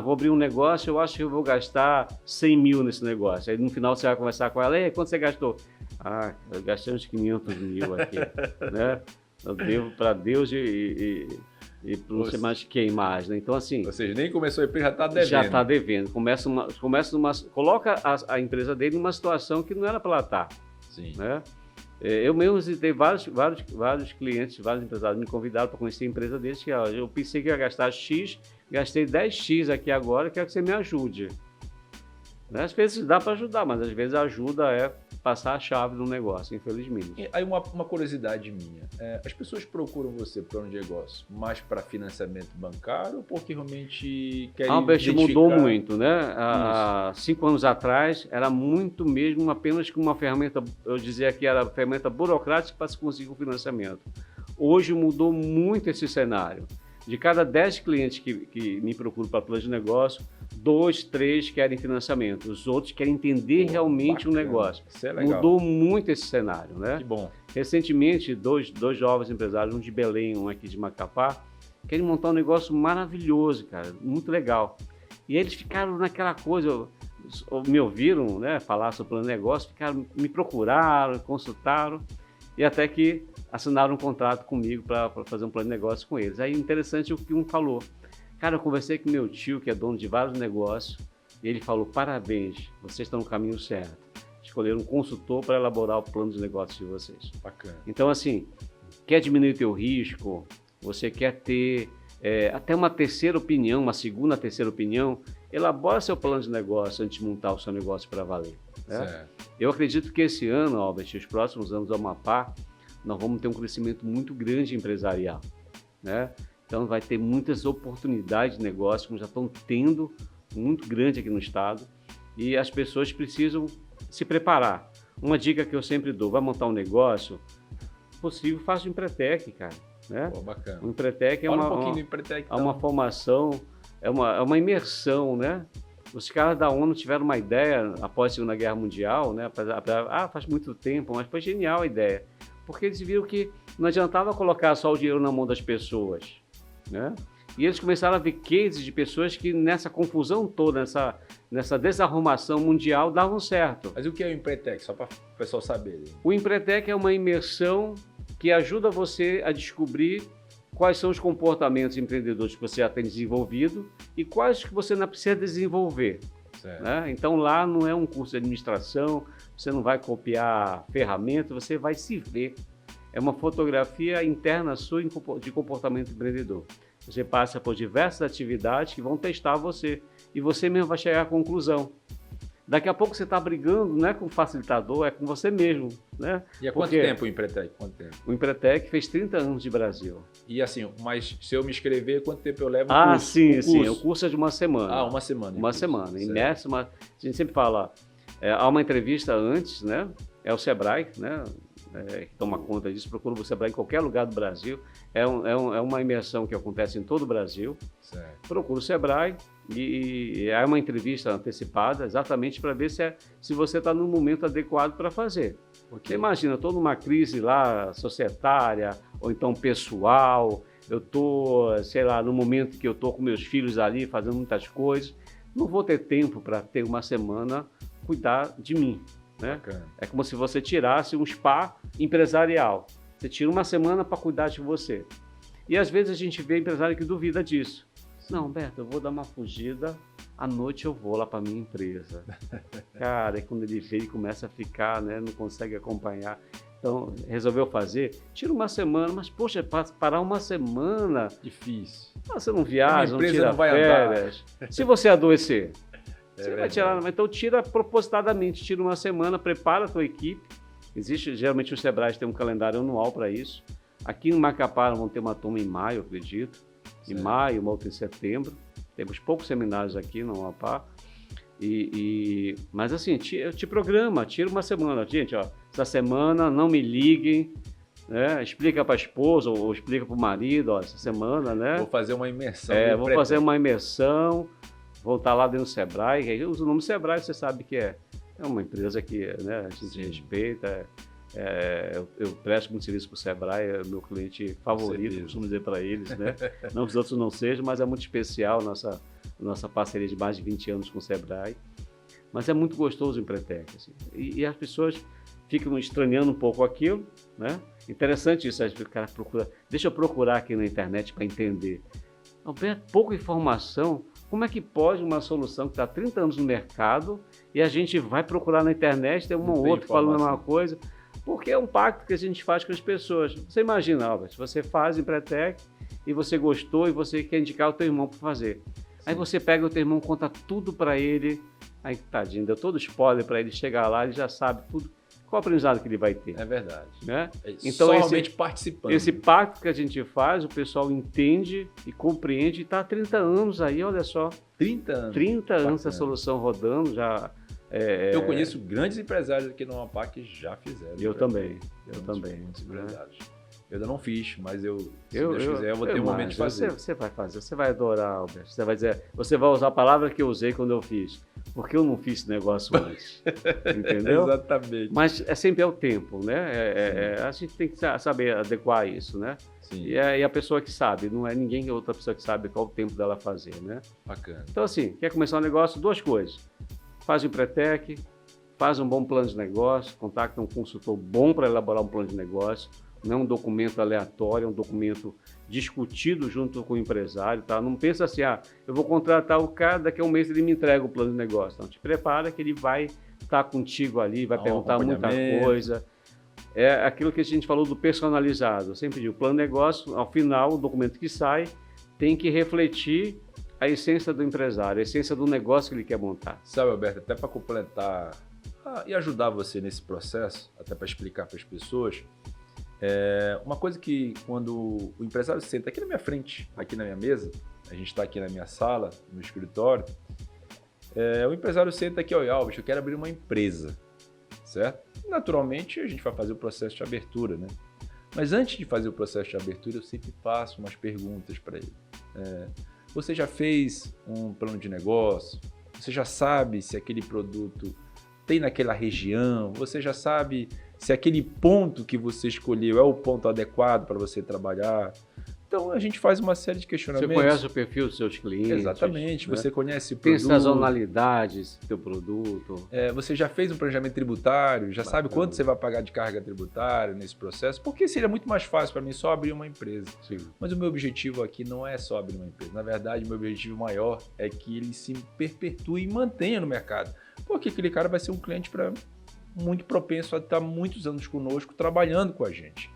Vou abrir um negócio, eu acho que eu vou gastar 100 mil nesse negócio. Aí no final você vai conversar com ela, quanto você gastou? Eu gastei uns 500 mil aqui, né? Eu devo para Deus e não sei mais quem mais, né? Então, assim... Ou seja, nem começou a empresa, já está devendo. Já está devendo. Coloca a empresa dele numa situação que não era para ela estar. Sim. Né? Eu mesmo visitei vários clientes, vários empresários me convidaram para conhecer a empresa deles, que eu pensei que ia gastar X, gastei 10X aqui agora, quero que você me ajude. Né? Às vezes dá para ajudar, mas às vezes a ajuda é passar a chave no negócio, infelizmente. E aí uma curiosidade minha, as pessoas procuram você para um negócio mais para financiamento bancário ou porque realmente querem identificar... mudou muito, né? Há 5 anos atrás era muito mesmo apenas com uma ferramenta, eu dizia que era ferramenta burocrática para se conseguir um financiamento. Hoje mudou muito esse cenário. De cada 10 clientes que me procuram para plano de negócio, 2, 3 querem financiamento. Os outros querem entender realmente o negócio. Isso é legal. Mudou muito esse cenário, né? Que bom. Recentemente, dois jovens empresários, um de Belém, um aqui de Macapá, querem montar um negócio maravilhoso, cara, muito legal. E eles ficaram naquela coisa, me ouviram, né, falar sobre o plano de negócio, me procuraram, consultaram, e até que assinaram um contrato comigo para fazer um plano de negócio com eles. Aí interessante o que um falou. Cara, eu conversei com meu tio, que é dono de vários negócios, e ele falou, parabéns, vocês estão no caminho certo. Escolheram um consultor para elaborar o plano de negócios de vocês. Bacana. Então, assim, quer diminuir o teu risco, você quer ter até uma terceira opinião, uma segunda, terceira opinião, elabora seu plano de negócio antes de montar o seu negócio para valer. Né? Eu acredito que esse ano, Albert, os próximos anos do Amapá, nós vamos ter um crescimento muito grande empresarial, né? Então vai ter muitas oportunidades de negócio, como já estão tendo, muito grande aqui no estado, e as pessoas precisam se preparar. Uma dica que eu sempre dou, vai montar um negócio, possível, faça um Empretec, cara. Né? Pô, bacana. O Empretec é uma formação, é uma imersão, né? Os caras da ONU tiveram uma ideia após a Segunda Guerra Mundial, né? Faz muito tempo, mas foi genial a ideia. Porque eles viram que não adiantava colocar só o dinheiro na mão das pessoas, né? E eles começaram a ver cases de pessoas que nessa confusão toda, nessa desarrumação mundial, davam certo. Mas o que é o Empretec? Só para o pessoal saber. O Empretec é uma imersão que ajuda você a descobrir quais são os comportamentos empreendedores que você já tem desenvolvido e quais que você não precisa desenvolver. Né? Então lá não é um curso de administração, você não vai copiar ferramentas, você vai se ver. É uma fotografia interna sua de comportamento empreendedor. Você passa por diversas atividades que vão testar você e você mesmo vai chegar à conclusão. Daqui a pouco você está brigando, não é com o facilitador, é com você mesmo. Né? E há quanto tempo o Empretec? O Empretec fez 30 anos de Brasil. E assim, mas se eu me inscrever, quanto tempo eu levo? Sim. O curso é de uma semana. Uma semana. Uma semana. Imerso, a gente sempre fala, há uma entrevista antes, né? É o Sebrae, né? Que toma conta disso, procura o Sebrae em qualquer lugar do Brasil. É uma imersão que acontece em todo o Brasil. Certo. Procura o Sebrae e é uma entrevista antecipada exatamente para ver se você está no momento adequado para fazer. Você imagina, eu estou numa crise lá societária ou então pessoal, eu estou, sei lá, no momento que eu estou com meus filhos ali fazendo muitas coisas, não vou ter tempo para ter uma semana cuidar de mim, né? Bacana. É como se você tirasse um spa empresarial. Você tira uma semana para cuidar de você. E às vezes a gente vê empresário que duvida disso. Não, Beto, eu vou dar uma fugida, à noite eu vou lá para minha empresa. Cara, e quando ele vê, ele começa a ficar, né? Não consegue acompanhar. Então, resolveu fazer, tira uma semana, mas, poxa, parar uma semana... Difícil. Você não viaja, não tira não vai férias. Se você adoecer, você verdade. vai tirar... Então, tira propositadamente, tira uma semana, prepara a tua equipe. Existe, geralmente, o Sebrae tem um calendário anual para isso. Aqui em Macapá, vão ter uma turma em maio, eu acredito. Em maio, uma outra em setembro. Temos poucos seminários aqui no Amapá. Mas assim, eu te programa, tira uma semana. Gente, ó, essa semana não me liguem, né? Explica para a esposa ou explica para o marido, ó, essa semana, né? Vou fazer uma imersão. Vou fazer uma imersão, vou estar lá dentro do Sebrae. Aí usa o nome Sebrae, você sabe que é uma empresa que, né, a gente respeita. Eu presto muito serviço para o Sebrae, é meu cliente favorito, costumo dizer para eles, né? Não que os outros não sejam, mas é muito especial nossa parceria de mais de 20 anos com o Sebrae. Mas é muito gostoso o Empretec, assim. E as pessoas ficam estranhando um pouco aquilo, né? Interessante isso, o cara procura, deixa eu procurar aqui na internet para entender. Alberto, pouca informação, como é que pode uma solução que está há 30 anos no mercado e a gente vai procurar na internet, tem um ou outro falando uma coisa... Porque é um pacto que a gente faz com as pessoas. Você imagina, Albert, você faz Empretec e você gostou e você quer indicar o teu irmão para fazer. Sim. Aí você pega o teu irmão, conta tudo para ele, aí tadinho, deu todo spoiler para ele chegar lá, ele já sabe tudo, qual o aprendizado que ele vai ter. É verdade. Né? Então, somente participando. Esse pacto que a gente faz, o pessoal entende e compreende, e está há 30 anos aí, olha só. 30 anos. 30 anos essa solução rodando, já... Eu conheço grandes empresários aqui no Amapá que já fizeram. Eu também. Muitos empresários. Eu ainda não fiz, mas se Deus quiser, eu vou ter um momento de fazer. Você vai fazer, você vai adorar, Alberto. Você vai dizer, você vai usar a palavra que eu usei quando eu fiz. Porque eu não fiz esse negócio antes. Entendeu? Exatamente. Mas sempre é o tempo, né? A gente tem que saber adequar isso, né? Sim. E a pessoa que sabe, não é ninguém que outra pessoa que sabe qual o tempo dela fazer, né? Bacana. Então, assim, quer começar um negócio? Duas coisas. Faz o Empretec, faz um bom plano de negócio, contacta um consultor bom para elaborar um plano de negócio, não é um documento aleatório, é um documento discutido junto com o empresário, tá? Não pensa assim, eu vou contratar o cara, daqui a um mês ele me entrega o plano de negócio. Não, te prepara que ele vai estar contigo ali, vai perguntar muita coisa. É aquilo que a gente falou do personalizado. Eu sempre digo, o plano de negócio, ao final, o documento que sai, tem que refletir a essência do empresário, a essência do negócio que ele quer montar. Sabe, Alberto, até para completar e ajudar você nesse processo, até para explicar para as pessoas, uma coisa que quando o empresário senta aqui na minha frente, aqui na minha mesa, a gente está aqui na minha sala, no escritório, o empresário senta aqui, olha, Albert, eu quero abrir uma empresa, certo? Naturalmente, a gente vai fazer o processo de abertura, né? Mas antes de fazer o processo de abertura, eu sempre faço umas perguntas para ele. Você já fez um plano de negócio? Você já sabe se aquele produto tem naquela região? Você já sabe se aquele ponto que você escolheu é o ponto adequado para você trabalhar? Então, a gente faz uma série de questionamentos. Você conhece o perfil dos seus clientes. Exatamente. Né? Você conhece o produto. Tem sazonalidades do teu produto. Você já fez um planejamento tributário, já sabe quanto você vai pagar de carga tributária nesse processo, porque seria muito mais fácil para mim só abrir uma empresa. Sim. Mas o meu objetivo aqui não é só abrir uma empresa. Na verdade, o meu objetivo maior é que ele se perpetue e mantenha no mercado. Porque aquele cara vai ser um cliente muito propenso a estar muitos anos conosco, trabalhando com a gente.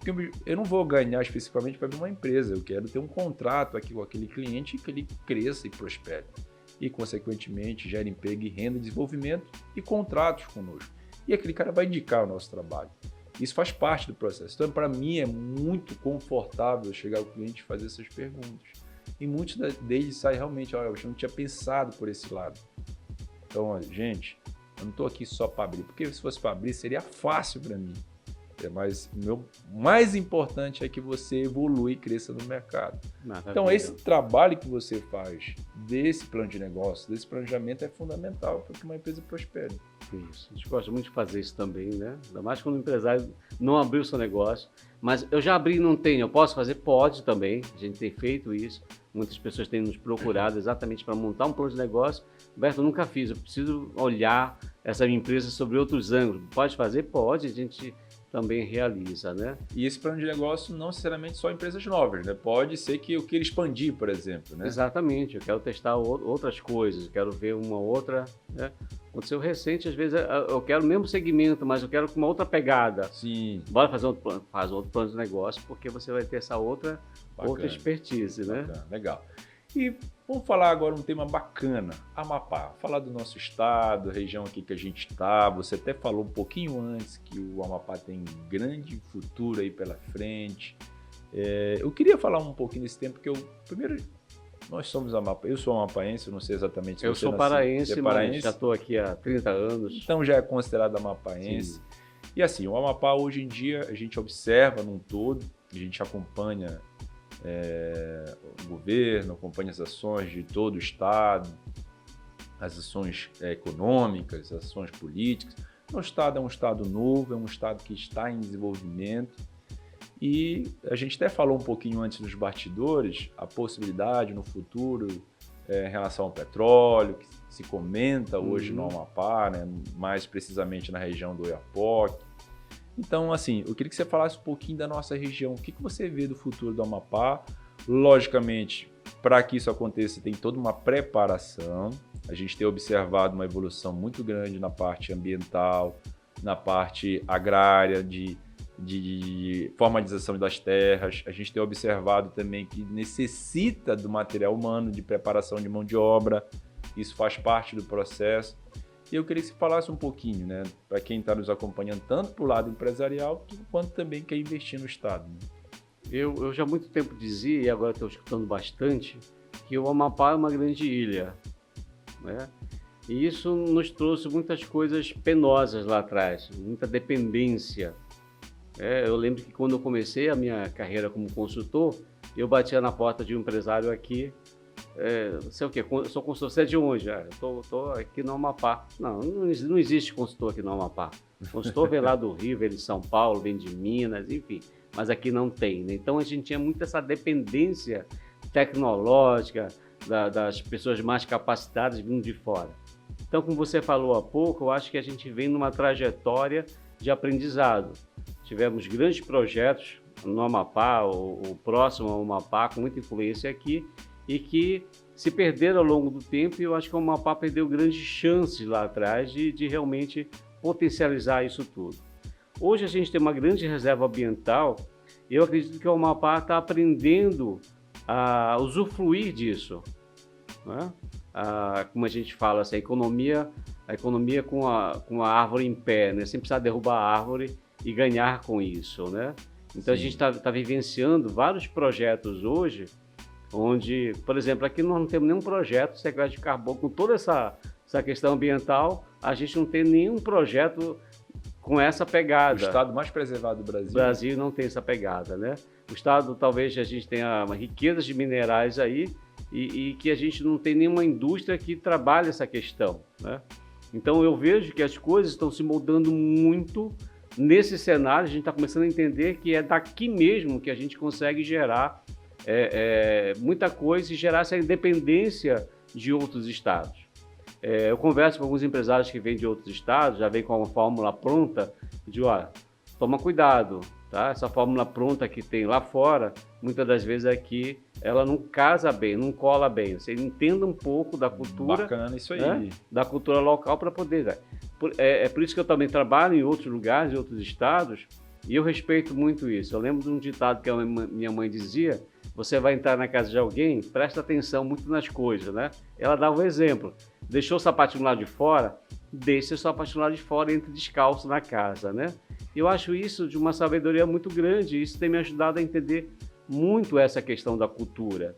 Porque eu não vou ganhar especificamente para abrir uma empresa, eu quero ter um contrato aqui com aquele cliente que ele cresça e prospere. E, consequentemente, gere emprego e renda, desenvolvimento e contratos conosco. E aquele cara vai indicar o nosso trabalho. Isso faz parte do processo. Então, para mim, é muito confortável chegar ao cliente e fazer essas perguntas. E muitos deles saem realmente, olha, eu não tinha pensado por esse lado. Então, olha, gente, eu não estou aqui só para abrir, porque se fosse para abrir, seria fácil para mim. Mas o meu mais importante é que você evolua e cresça no mercado. Maravilha. Então, esse trabalho que você faz desse plano de negócio, desse planejamento, é fundamental para que uma empresa prospere. Isso. A gente gosta muito de fazer isso também, né? Ainda mais quando o empresário não abriu o seu negócio. Mas eu já abri e não tenho. Eu posso fazer? Pode também. A gente tem feito isso. Muitas pessoas têm nos procurado exatamente para montar um plano de negócio. Roberto, eu nunca fiz. Eu preciso olhar essa minha empresa sobre outros ângulos. Pode fazer? Pode, a gente também realiza, né? E esse plano de negócio não necessariamente só empresas novas, né? Pode ser que eu queira expandir, por exemplo, né? Exatamente, eu quero testar outras coisas, quero ver uma outra, né? Aconteceu recente, às vezes eu quero o mesmo segmento, mas eu quero com uma outra pegada. Sim. Bora fazer outro plano, faz outro plano de negócio, porque você vai ter essa outra expertise, né? Bacana, legal. E vamos falar agora um tema bacana, Amapá. Falar do nosso estado, a região aqui que a gente está. Você até falou um pouquinho antes que o Amapá tem grande futuro aí pela frente. Eu queria falar um pouquinho desse tempo, porque primeiro, nós somos Amapá. Eu sou amapaense, eu não sei exatamente se eu você sou paraense, você é mas já estou aqui há 30 anos. Então já é considerado amapaense. Sim. E assim, o Amapá hoje em dia a gente observa num todo, a gente acompanha o governo, acompanha as ações de todo o estado, as ações econômicas, as ações políticas. O estado é um estado novo, é um estado que está em desenvolvimento e a gente até falou um pouquinho antes dos bastidores, a possibilidade no futuro em relação ao petróleo, que se comenta hoje no Amapá, né, mais precisamente na região do Oiapoque. Então, assim, eu queria que você falasse um pouquinho da nossa região. O que você vê do futuro do Amapá? Logicamente, para que isso aconteça, tem toda uma preparação. A gente tem observado uma evolução muito grande na parte ambiental, na parte agrária, de formalização das terras. A gente tem observado também que necessita do material humano, de preparação de mão de obra. Isso faz parte do processo. E eu queria que você falasse um pouquinho, né, para quem está nos acompanhando, tanto para o lado empresarial, quanto também quer investir no Estado. Né? Eu já há muito tempo dizia, e agora estou escutando bastante, que o Amapá é uma grande ilha, né? E isso nos trouxe muitas coisas penosas lá atrás, muita dependência. Eu lembro que quando eu comecei a minha carreira como consultor, eu batia na porta de um empresário aqui, sei o quê, eu sou consultor, você é de onde? Eu tô aqui no Amapá. Não existe consultor aqui no Amapá. O consultor vem lá do Rio, vem de São Paulo, vem de Minas, enfim, mas aqui não tem, né? Então a gente tinha muito essa dependência tecnológica das pessoas mais capacitadas vindo de fora. Então, como você falou há pouco, eu acho que a gente vem numa trajetória de aprendizado. Tivemos grandes projetos no Amapá, o próximo ao Amapá, com muita influência aqui, e que se perderam ao longo do tempo, e eu acho que o Amapá perdeu grandes chances lá atrás de realmente potencializar isso tudo. Hoje a gente tem uma grande reserva ambiental, e eu acredito que o Amapá está aprendendo a usufruir disso, né? Como a gente fala, assim, a economia com a árvore em pé, né? Sem precisar derrubar a árvore e ganhar com isso, né? Então Sim. A gente está vivenciando vários projetos hoje, onde, por exemplo, aqui nós não temos nenhum projeto de sequestro de carbono, com toda essa questão ambiental, a gente não tem nenhum projeto com essa pegada. O estado mais preservado do Brasil. O Brasil não tem essa pegada, né? O estado, talvez, a gente tenha riquezas de minerais aí e que a gente não tem nenhuma indústria que trabalhe essa questão, né? Então, eu vejo que as coisas estão se moldando muito nesse cenário. A gente está começando a entender que é daqui mesmo que a gente consegue gerar muita coisa e gerar essa independência de outros estados. Eu converso com alguns empresários que vêm de outros estados, já vêm com uma fórmula pronta, e digo, toma cuidado, tá? Essa fórmula pronta que tem lá fora, muitas das vezes aqui, ela não casa bem, não cola bem. Você entenda um pouco da cultura. Bacana isso aí. Né? Da cultura local para poder... É por isso que eu também trabalho em outros lugares, em outros estados, e eu respeito muito isso. Eu lembro de um ditado que a minha mãe dizia: você vai entrar na casa de alguém, presta atenção muito nas coisas, né? Ela dava um exemplo. Deixou o sapatinho lá de fora, deixa o sapatinho lá de fora e entre descalço na casa, né? Eu acho isso de uma sabedoria muito grande, e isso tem me ajudado a entender muito essa questão da cultura.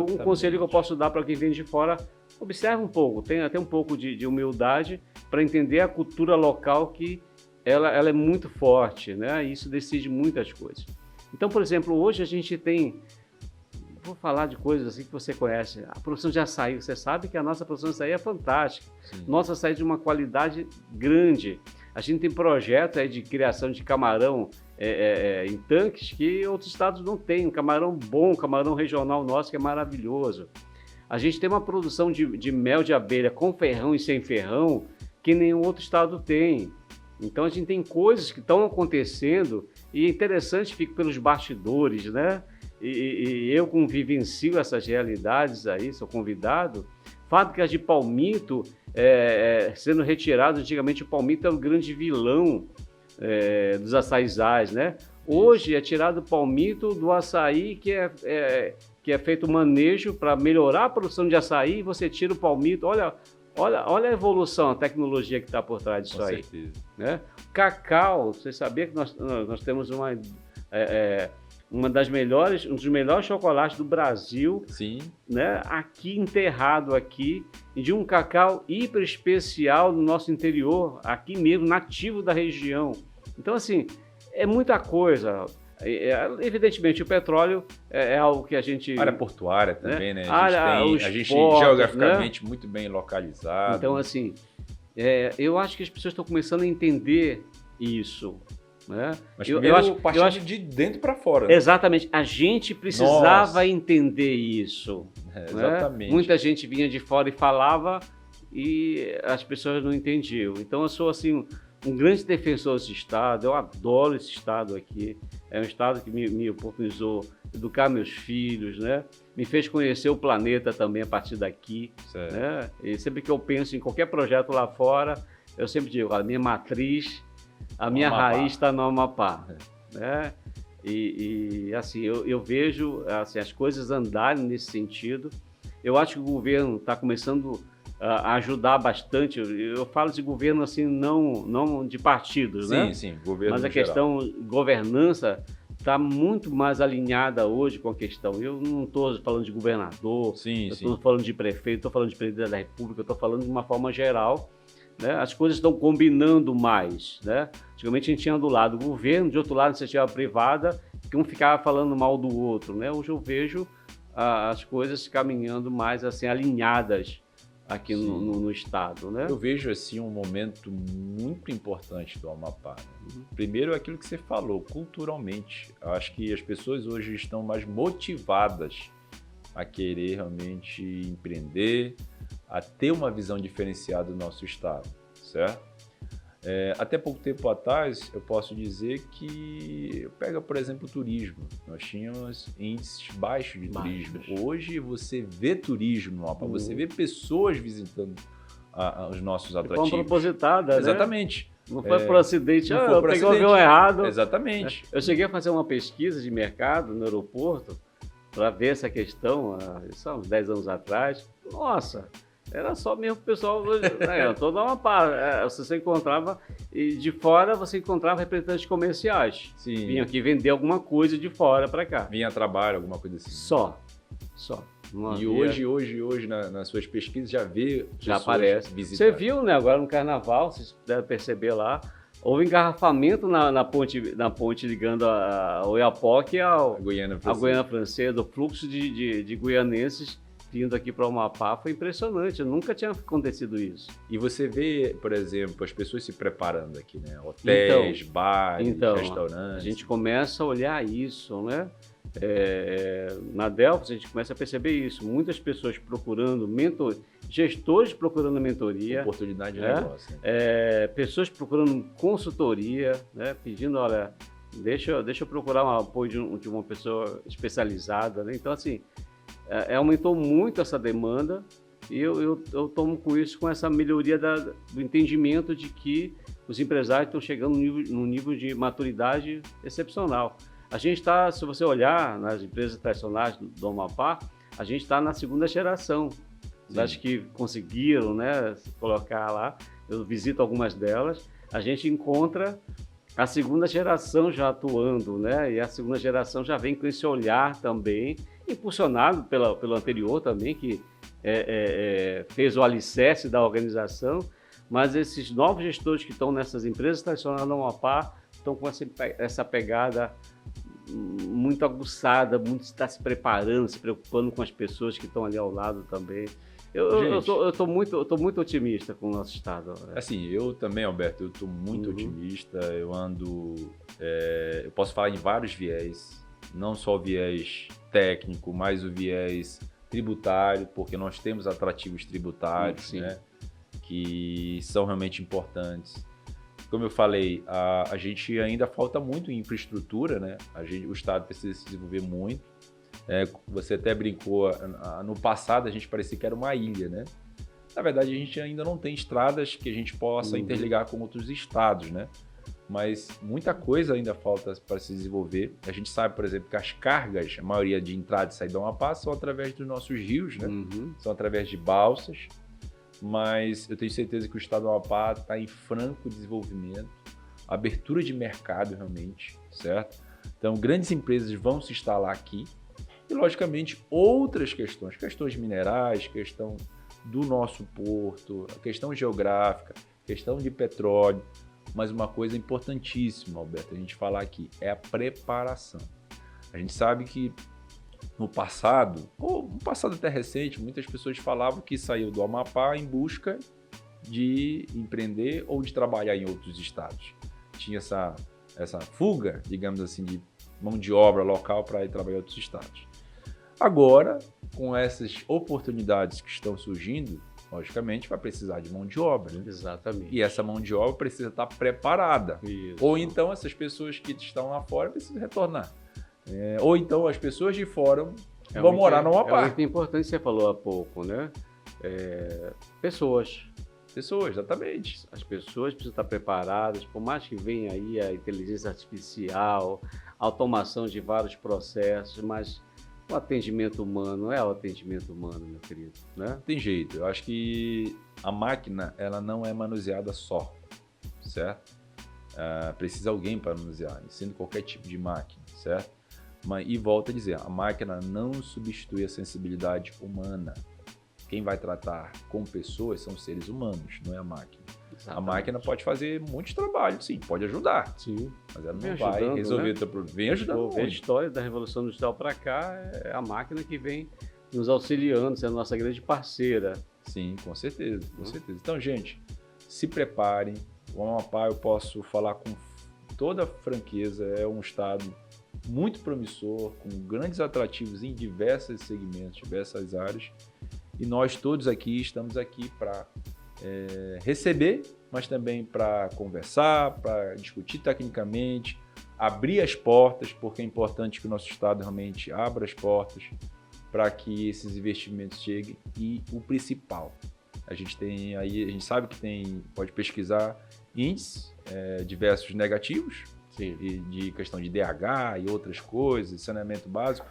Um conselho que eu posso dar para quem vem de fora: observe um pouco, tenha até um pouco de humildade para entender a cultura local, que ela é muito forte, né? E isso decide muitas coisas. Então, por exemplo, hoje a gente tem, vou falar de coisas assim que você conhece, a produção de açaí. Você sabe que a nossa produção de açaí é fantástica. Sim. Nossa açaí é de uma qualidade grande. A gente tem projetos de criação de camarão em tanques que outros estados não têm. Um camarão bom, um camarão regional nosso, que é maravilhoso. A gente tem uma produção de mel de abelha com ferrão e sem ferrão, que nenhum outro estado tem. Então a gente tem coisas que estão acontecendo e é interessante, fico pelos bastidores, né? E eu vivencio essas realidades aí, sou convidado. Fábricas de palmito sendo retiradas. Antigamente o palmito era o grande vilão dos açaizais, né? Hoje é tirado o palmito do açaí que é feito manejo para melhorar a produção de açaí, e você tira o palmito. Olha a evolução, a tecnologia que está por trás disso. Com aí. Certeza. Né? Cacau, você sabia que nós temos um dos melhores chocolates do Brasil, sim, né? Aqui enterrado aqui, e de um cacau hiper especial do nosso interior, aqui mesmo, nativo da região. Então, assim, é muita coisa. Evidentemente, o petróleo é algo que a gente... área portuária também, né? A gente portos, geograficamente, né? Muito bem localizado. Então, assim, eu acho que as pessoas estão começando a entender isso. Né? Mas eu acho de dentro para fora. Né? Exatamente. A gente precisava entender isso. Exatamente. Né? Muita gente vinha de fora e falava e as pessoas não entendiam. Então, eu sou, assim, um grande defensor desse estado. Eu adoro esse estado aqui. É um estado que me oportunizou educar meus filhos, né? Me fez conhecer o planeta também a partir daqui. Né? E sempre que eu penso em qualquer projeto lá fora, eu sempre digo, a minha matriz, a minha raiz está no Amapá. Né? E assim, eu vejo assim, as coisas andarem nesse sentido. Eu acho que o governo está começando a ajudar bastante. Eu falo de governo assim, não de partidos, sim, né? Sim, governo mas a geral. questão governança está muito mais alinhada hoje com a questão. Eu não estou falando de governador, eu estou falando de prefeito, estou falando de presidente da República, eu estou falando de uma forma geral. Né? As coisas estão combinando mais. Né? Antigamente a gente tinha do lado do governo, de outro lado a iniciativa privada, que um ficava falando mal do outro. Né? Hoje eu vejo as coisas caminhando mais assim, alinhadas aqui no estado. Né? Eu vejo assim um momento muito importante do Amapá. Né? Primeiro, aquilo que você falou, culturalmente. Eu acho que as pessoas hoje estão mais motivadas a querer realmente empreender, a ter uma visão diferenciada do nosso estado, certo? Até pouco tempo atrás, eu posso dizer que, pega, por exemplo, o turismo. Nós tínhamos índices baixos de turismo. Hoje você vê turismo no mapa, você vê pessoas visitando os nossos atrativos. Como propositada, exatamente. Né? Não foi por acidente, eu peguei o avião errado. Exatamente. Eu cheguei a fazer uma pesquisa de mercado no aeroporto para ver essa questão, isso há uns 10 anos atrás. Nossa! Era só mesmo o pessoal, toda uma parte. Você encontrava, e de fora você encontrava representantes comerciais. Sim. Vinham aqui vender alguma coisa de fora para cá. Vinha a trabalho, alguma coisa assim. Só. E hoje nas suas pesquisas já aparece visitando. Você viu, né? Agora no carnaval, vocês devem perceber lá, houve engarrafamento na ponte ligando a Oiapoque à Guiana Francesa. O fluxo de guianenses vindo aqui para o Amapá foi impressionante, nunca tinha acontecido isso. E você vê, por exemplo, as pessoas se preparando aqui, né? Hotéis, bares, restaurantes. A gente começa a olhar isso, né? Na Delphos a gente começa a perceber isso, muitas pessoas procurando gestores procurando mentoria. Oportunidade de negócio. Né? Pessoas procurando consultoria, né? Pedindo, olha, deixa eu procurar um apoio de uma pessoa especializada, né? Então, assim, aumentou muito essa demanda e eu tomo com isso, com essa melhoria do entendimento de que os empresários estão chegando num nível de maturidade excepcional. A gente está, se você olhar nas empresas tradicionais do Amapá, a gente está na segunda geração das que conseguiram, né, colocar lá. Eu visito algumas delas, a gente encontra a segunda geração já atuando, né, e a segunda geração já vem com esse olhar também, impulsionado pelo anterior também, que fez o alicerce da organização, mas esses novos gestores que estão nessas empresas tradicionais do Amapá estão com essa pegada muito aguçada, muito está se preparando, se preocupando com as pessoas que estão ali ao lado também. Eu estou muito otimista com o nosso estado. Assim, eu também, Alberto, eu estou muito otimista. Eu eu posso falar em vários viés, não só o viés técnico, mas o viés tributário, porque nós temos atrativos tributários, né? que são realmente importantes. Como eu falei, a gente ainda falta muito em infraestrutura, né? O Estado precisa se desenvolver muito. Você até brincou, no passado a gente parecia que era uma ilha, né? Na verdade, a gente ainda não tem estradas que a gente possa interligar com outros estados, né? Mas muita coisa ainda falta para se desenvolver. A gente sabe, por exemplo, que as cargas, a maioria de entrada e saída do Amapá, são através dos nossos rios, né? São através de balsas. Mas eu tenho certeza que o estado do Amapá está em franco desenvolvimento, abertura de mercado realmente, certo? Então, grandes empresas vão se instalar aqui e, logicamente, outras questões minerais, questão do nosso porto, a questão geográfica, questão de petróleo, mas uma coisa importantíssima, Alberto, a gente falar aqui, é a preparação. A gente sabe que no passado, ou no passado até recente, muitas pessoas falavam que saiu do Amapá em busca de empreender ou de trabalhar em outros estados. Tinha essa fuga, digamos assim, de mão de obra local para ir trabalhar em outros estados. Agora, com essas oportunidades que estão surgindo, logicamente vai precisar de mão de obra. Né? Exatamente. E essa mão de obra precisa estar preparada. Isso. Ou então essas pessoas que estão lá fora precisam retornar. Ou então as pessoas de fora vão morar no Amapá. É muito importante, você falou há pouco, né? Pessoas, exatamente. As pessoas precisam estar preparadas, por mais que venha aí a inteligência artificial, a automação de vários processos, mas o atendimento humano é o atendimento humano, meu querido, né? Tem jeito. Eu acho que a máquina, ela não é manuseada só, certo? Precisa alguém para manusear, sendo qualquer tipo de máquina, certo? E volto a dizer, a máquina não substitui a sensibilidade humana. Quem vai tratar com pessoas são seres humanos, não é a máquina. Exatamente. A máquina pode fazer muitos trabalhos, sim, pode ajudar. Sim. Mas ela não vai resolver o teu problema. Vem ajudando. A história da Revolução Industrial para cá é a máquina que vem nos auxiliando, sendo a nossa grande parceira. Sim, com certeza, com certeza. Então, gente, se preparem. O Amapá, eu posso falar com toda franqueza, é um estado muito promissor, com grandes atrativos em diversos segmentos, diversas áreas. E nós todos aqui estamos aqui para receber, mas também para conversar, para discutir tecnicamente, abrir as portas, porque é importante que o nosso estado realmente abra as portas para que esses investimentos cheguem. E o principal, a gente tem aí, a gente sabe que pode pesquisar índices diversos negativos. Sim. De questão de DH e outras coisas, saneamento básico.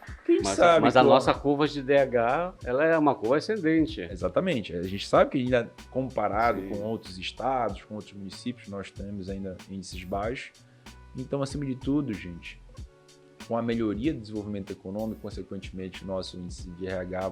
Mas a nossa curva de DH, ela é uma curva ascendente. Exatamente. A gente sabe que ainda comparado com outros estados, com outros municípios, nós temos ainda índices baixos. Então, acima de tudo, gente, com a melhoria do desenvolvimento econômico, consequentemente, o nosso índice de RH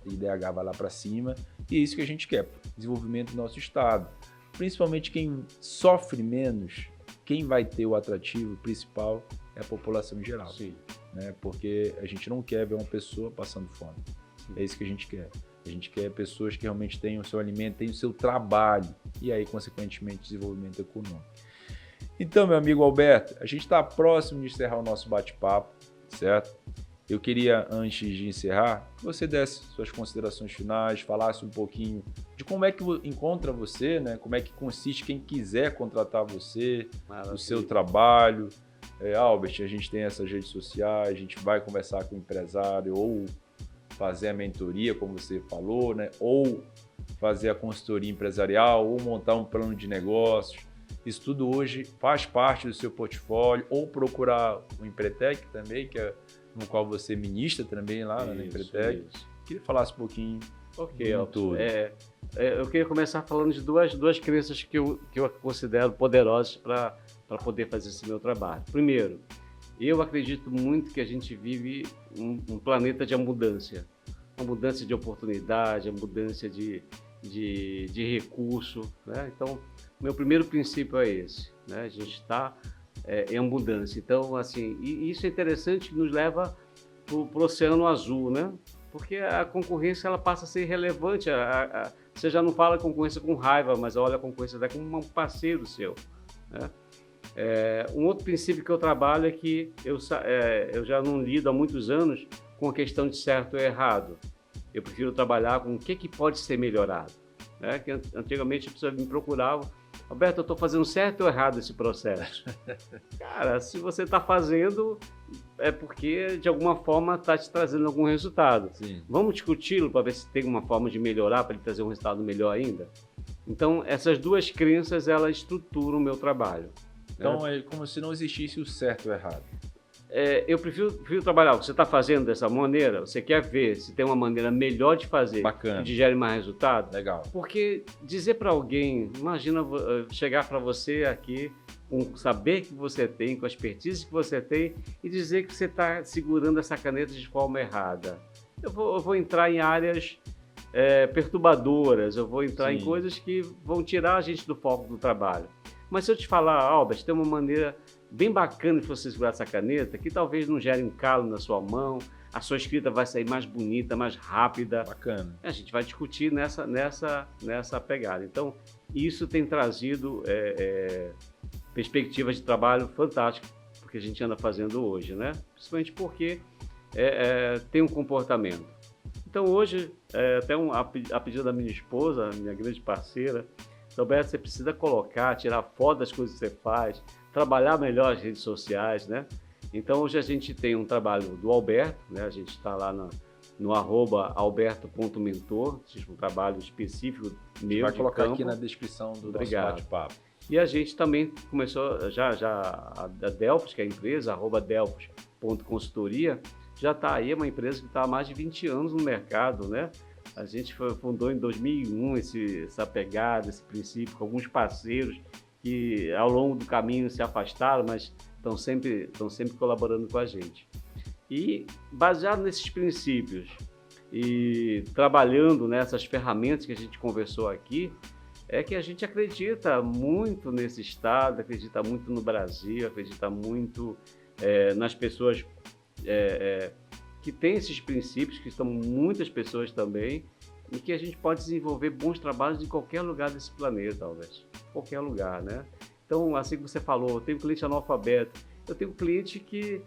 IDH vai lá para cima. E é isso que a gente quer, desenvolvimento do nosso estado. Principalmente quem sofre menos, quem vai ter o atrativo principal é a população em geral. Sim. Né? Porque a gente não quer ver uma pessoa passando fome. Sim. É isso que a gente quer. A gente quer pessoas que realmente tenham o seu alimento, tenham o seu trabalho e aí, consequentemente, desenvolvimento econômico. Então, meu amigo Alberto, a gente está próximo de encerrar o nosso bate-papo, certo? Eu queria, antes de encerrar, que você desse suas considerações finais, falasse um pouquinho de como é que encontra você, né? Como é que consiste quem quiser contratar você, o seu trabalho. Albert, a gente tem essas redes sociais, a gente vai conversar com o empresário ou fazer a mentoria, como você falou, né? Ou fazer a consultoria empresarial, ou montar um plano de negócios. Isso tudo hoje faz parte do seu portfólio, ou procurar o Empretec também, que é no qual você ministra também lá na Empretec. Queria falar um pouquinho tudo. Eu queria começar falando de duas crenças que eu considero poderosas para poder fazer esse meu trabalho. Primeiro, eu acredito muito que a gente vive um planeta de abundância. Uma abundância de oportunidade, abundância de recurso. Né? Então, meu primeiro princípio é esse. Né? A gente está em abundância. Então, assim, e isso é interessante que nos leva para o Oceano Azul, né? Porque a concorrência ela passa a ser relevante. Você já não fala concorrência com raiva, mas olha a concorrência até como um parceiro seu. Né? Um outro princípio que eu trabalho é que eu já não lido há muitos anos com a questão de certo ou errado. Eu prefiro trabalhar com o que pode ser melhorado. né? Que antigamente a pessoa me procurava, Alberto, eu estou fazendo certo ou errado esse processo? Cara, se você está fazendo, é porque de alguma forma está te trazendo algum resultado. Sim. Vamos discuti-lo para ver se tem uma forma de melhorar, para ele trazer um resultado melhor ainda? Então, essas duas crenças, elas estruturam o meu trabalho. Então, é como se não existisse o certo ou errado. Eu prefiro trabalhar. Você está fazendo dessa maneira, você quer ver se tem uma maneira melhor de fazer, Bacana. que gere mais resultado? Legal. Porque dizer para alguém, imagina chegar para você aqui com o saber que você tem, com a expertise que você tem e dizer que você está segurando essa caneta de forma errada. Eu vou entrar em áreas perturbadoras, eu vou entrar em coisas que vão tirar a gente do foco do trabalho. Mas se eu te falar, Albert, tem uma maneira bem bacana de você segurar essa caneta, que talvez não gere um calo na sua mão, a sua escrita vai sair mais bonita, mais rápida. Bacana. A gente vai discutir nessa pegada. Então, isso tem trazido perspectivas de trabalho fantásticas, porque a gente anda fazendo hoje, né? Principalmente porque tem um comportamento. Então, hoje, até a pedido da minha esposa, minha grande parceira, Alberto, você precisa tirar foto das coisas que você faz, trabalhar melhor as redes sociais, né? Então, hoje a gente tem um trabalho do Alberto, né? A gente está lá no @alberto.mentor, um trabalho específico meu. Vai de colocar campo. aqui na descrição do nosso Obrigado. bate-papo. E a gente também começou, a Delphos, que é a empresa, @delphos.consultoria, já está aí, é uma empresa que está há mais de 20 anos no mercado, né? A gente fundou em 2001 essa pegada, esse princípio, com alguns parceiros que ao longo do caminho se afastaram, mas estão sempre colaborando com a gente. E baseado nesses princípios e trabalhando nessas ferramentas que a gente conversou aqui, é que a gente acredita muito nesse estado, acredita muito no Brasil, acredita muito nas pessoas que têm esses princípios, que são muitas pessoas também, e que a gente pode desenvolver bons trabalhos em qualquer lugar desse planeta, talvez. Qualquer lugar, né? Então, assim como você falou, eu tenho cliente analfabeto, eu tenho cliente que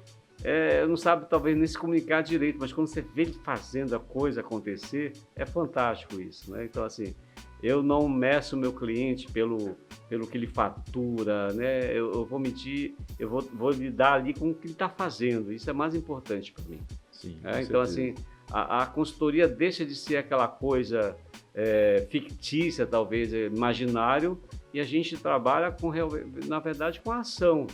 não sabe talvez nem se comunicar direito, mas quando você vê ele fazendo a coisa acontecer, é fantástico isso, né? Então, assim, eu não meço o meu cliente pelo que ele fatura, né? Eu vou medir, eu vou lidar ali com o que ele está fazendo, isso é mais importante para mim. Sim, Então, assim, a consultoria deixa de ser aquela coisa fictícia, talvez, imaginário, e a gente trabalha, na verdade, com a ação,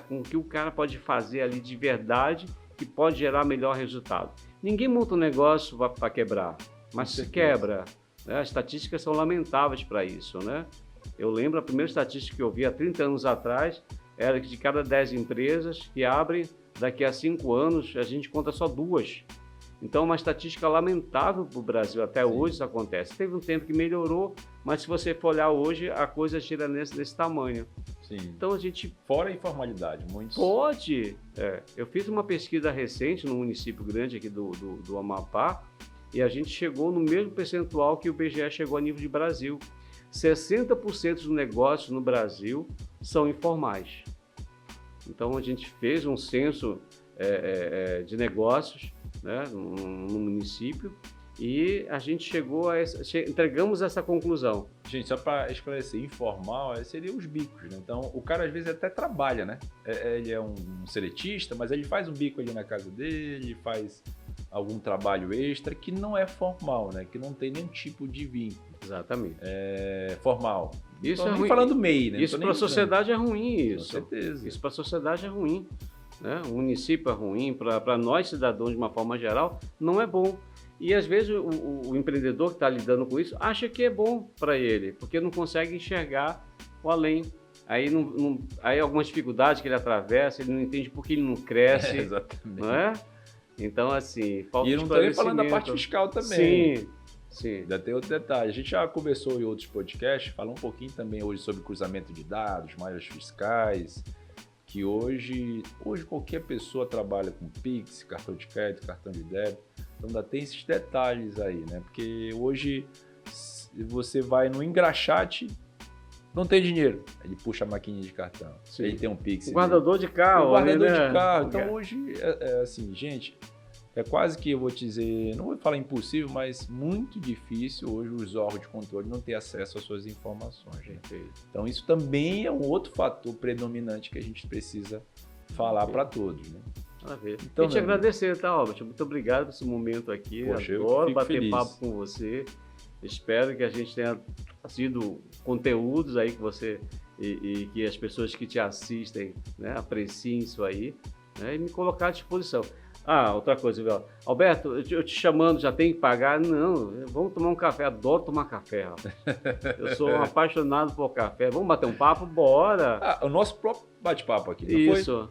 com o que o cara pode fazer ali de verdade, que pode gerar melhor resultado. Ninguém monta um negócio para quebrar, mas se quebra. Né? As estatísticas são lamentáveis para isso, né? Eu lembro, a primeira estatística que eu vi há 30 anos atrás era que de cada 10 empresas que abrem, daqui a 5 anos, a gente conta só 2. Então, uma estatística lamentável para o Brasil. Até hoje isso acontece. Teve um tempo que melhorou, mas se você for olhar hoje, a coisa chega nesse tamanho. Sim. Então, a gente... Fora a informalidade, muitos... Pode. Eu fiz uma pesquisa recente num município grande aqui do Amapá, e a gente chegou no mesmo percentual que o IBGE chegou a nível de Brasil. 60% dos negócios no Brasil são informais. Então, a gente fez um censo de negócios, né, no município, e a gente chegou entregamos essa conclusão. Gente, só para esclarecer, informal seria os bicos, né? Então, o cara às vezes até trabalha, né? Ele é um seletista, mas ele faz um bico ali na casa dele, faz algum trabalho extra que não é formal, né? Que não tem nenhum tipo de vínculo. Exatamente. Formal. Isso não é nem ruim. Falando MEI, né? Isso para a sociedade é ruim, isso. Com certeza. Isso para a sociedade é ruim. Né? O município é ruim, para nós cidadãos de uma forma geral, não é bom. E às vezes o empreendedor que está lidando com isso acha que é bom para ele, porque não consegue enxergar o além. Aí algumas dificuldades que ele atravessa, ele não entende por que ele não cresce. Exatamente. Não é? Então, assim, falta de esclarecimento. E eu não estou nem falando da parte fiscal também. Sim. Ainda tem outro detalhe. A gente já conversou em outros podcasts, falou um pouquinho também hoje sobre cruzamento de dados, malhas fiscais, que hoje qualquer pessoa trabalha com Pix, cartão de crédito, cartão de débito, então ainda tem esses detalhes aí, né? Porque hoje você vai no engraxate, não tem dinheiro, ele puxa a maquininha de cartão, ele tem um Pix. O guardador de carro. O guardador de carro. Então hoje, assim, gente, É quase que, eu vou te dizer, não vou falar impossível, mas muito difícil hoje os órgãos de controle não ter acesso às suas informações. Né? Então isso também é um outro fator predominante que a gente precisa falar para todos. Né? Então, e te agradecer, tá, Albert? Muito obrigado por esse momento aqui. Poxa, adoro bater feliz. Papo com você. Espero que a gente tenha tido conteúdos aí que você e que as pessoas que te assistem, né, apreciem isso aí, né, e me colocar à disposição. Outra coisa, viu? Alberto, eu te chamando, já tem que pagar? Não, vamos tomar um café. Adoro tomar café, rapaz. Eu sou um apaixonado por café. Vamos bater um papo? Bora! O nosso próprio bate-papo aqui. Isso.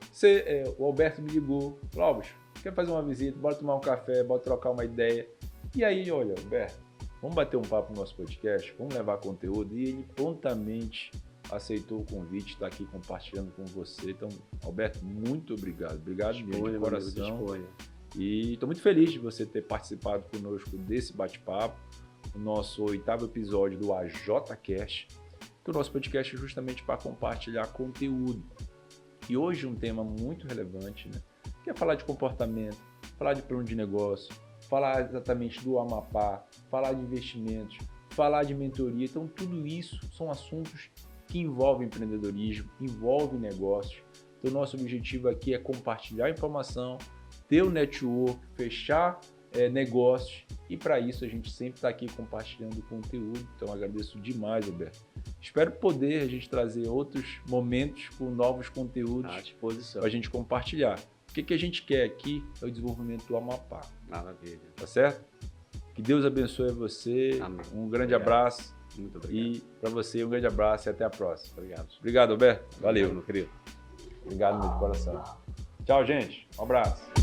O Alberto me ligou, falou, Albert, quer fazer uma visita? Bora tomar um café, bora trocar uma ideia. E aí, olha, Alberto, vamos bater um papo no nosso podcast, vamos levar conteúdo. E ele prontamente aceitou o convite, está aqui compartilhando com você. Então, Alberto, muito obrigado. Obrigado mesmo, de coração. E estou muito feliz de você ter participado conosco desse bate-papo, o nosso 8º episódio do AJCast, que é o nosso podcast é justamente para compartilhar conteúdo. E hoje um tema muito relevante, né? Que é falar de comportamento, falar de plano de negócio, falar exatamente do Amapá, falar de investimentos, falar de mentoria. Então, tudo isso são assuntos que envolvem empreendedorismo, envolvem negócios. Então, nosso objetivo aqui é compartilhar informação, ter o network, fechar negócios, e para isso a gente sempre está aqui compartilhando conteúdo. Então, agradeço demais, Alberto. Espero poder a gente trazer outros momentos com novos conteúdos à disposição para a gente compartilhar. O que a gente quer aqui é o desenvolvimento do Amapá. Maravilha. Tá certo? Que Deus abençoe você. Amém. Um grande abraço. Muito obrigado. E para você, um grande abraço e até a próxima. Obrigado. Obrigado, Alberto. Valeu. Meu querido. Obrigado, meu de coração. Tchau, gente. Um abraço.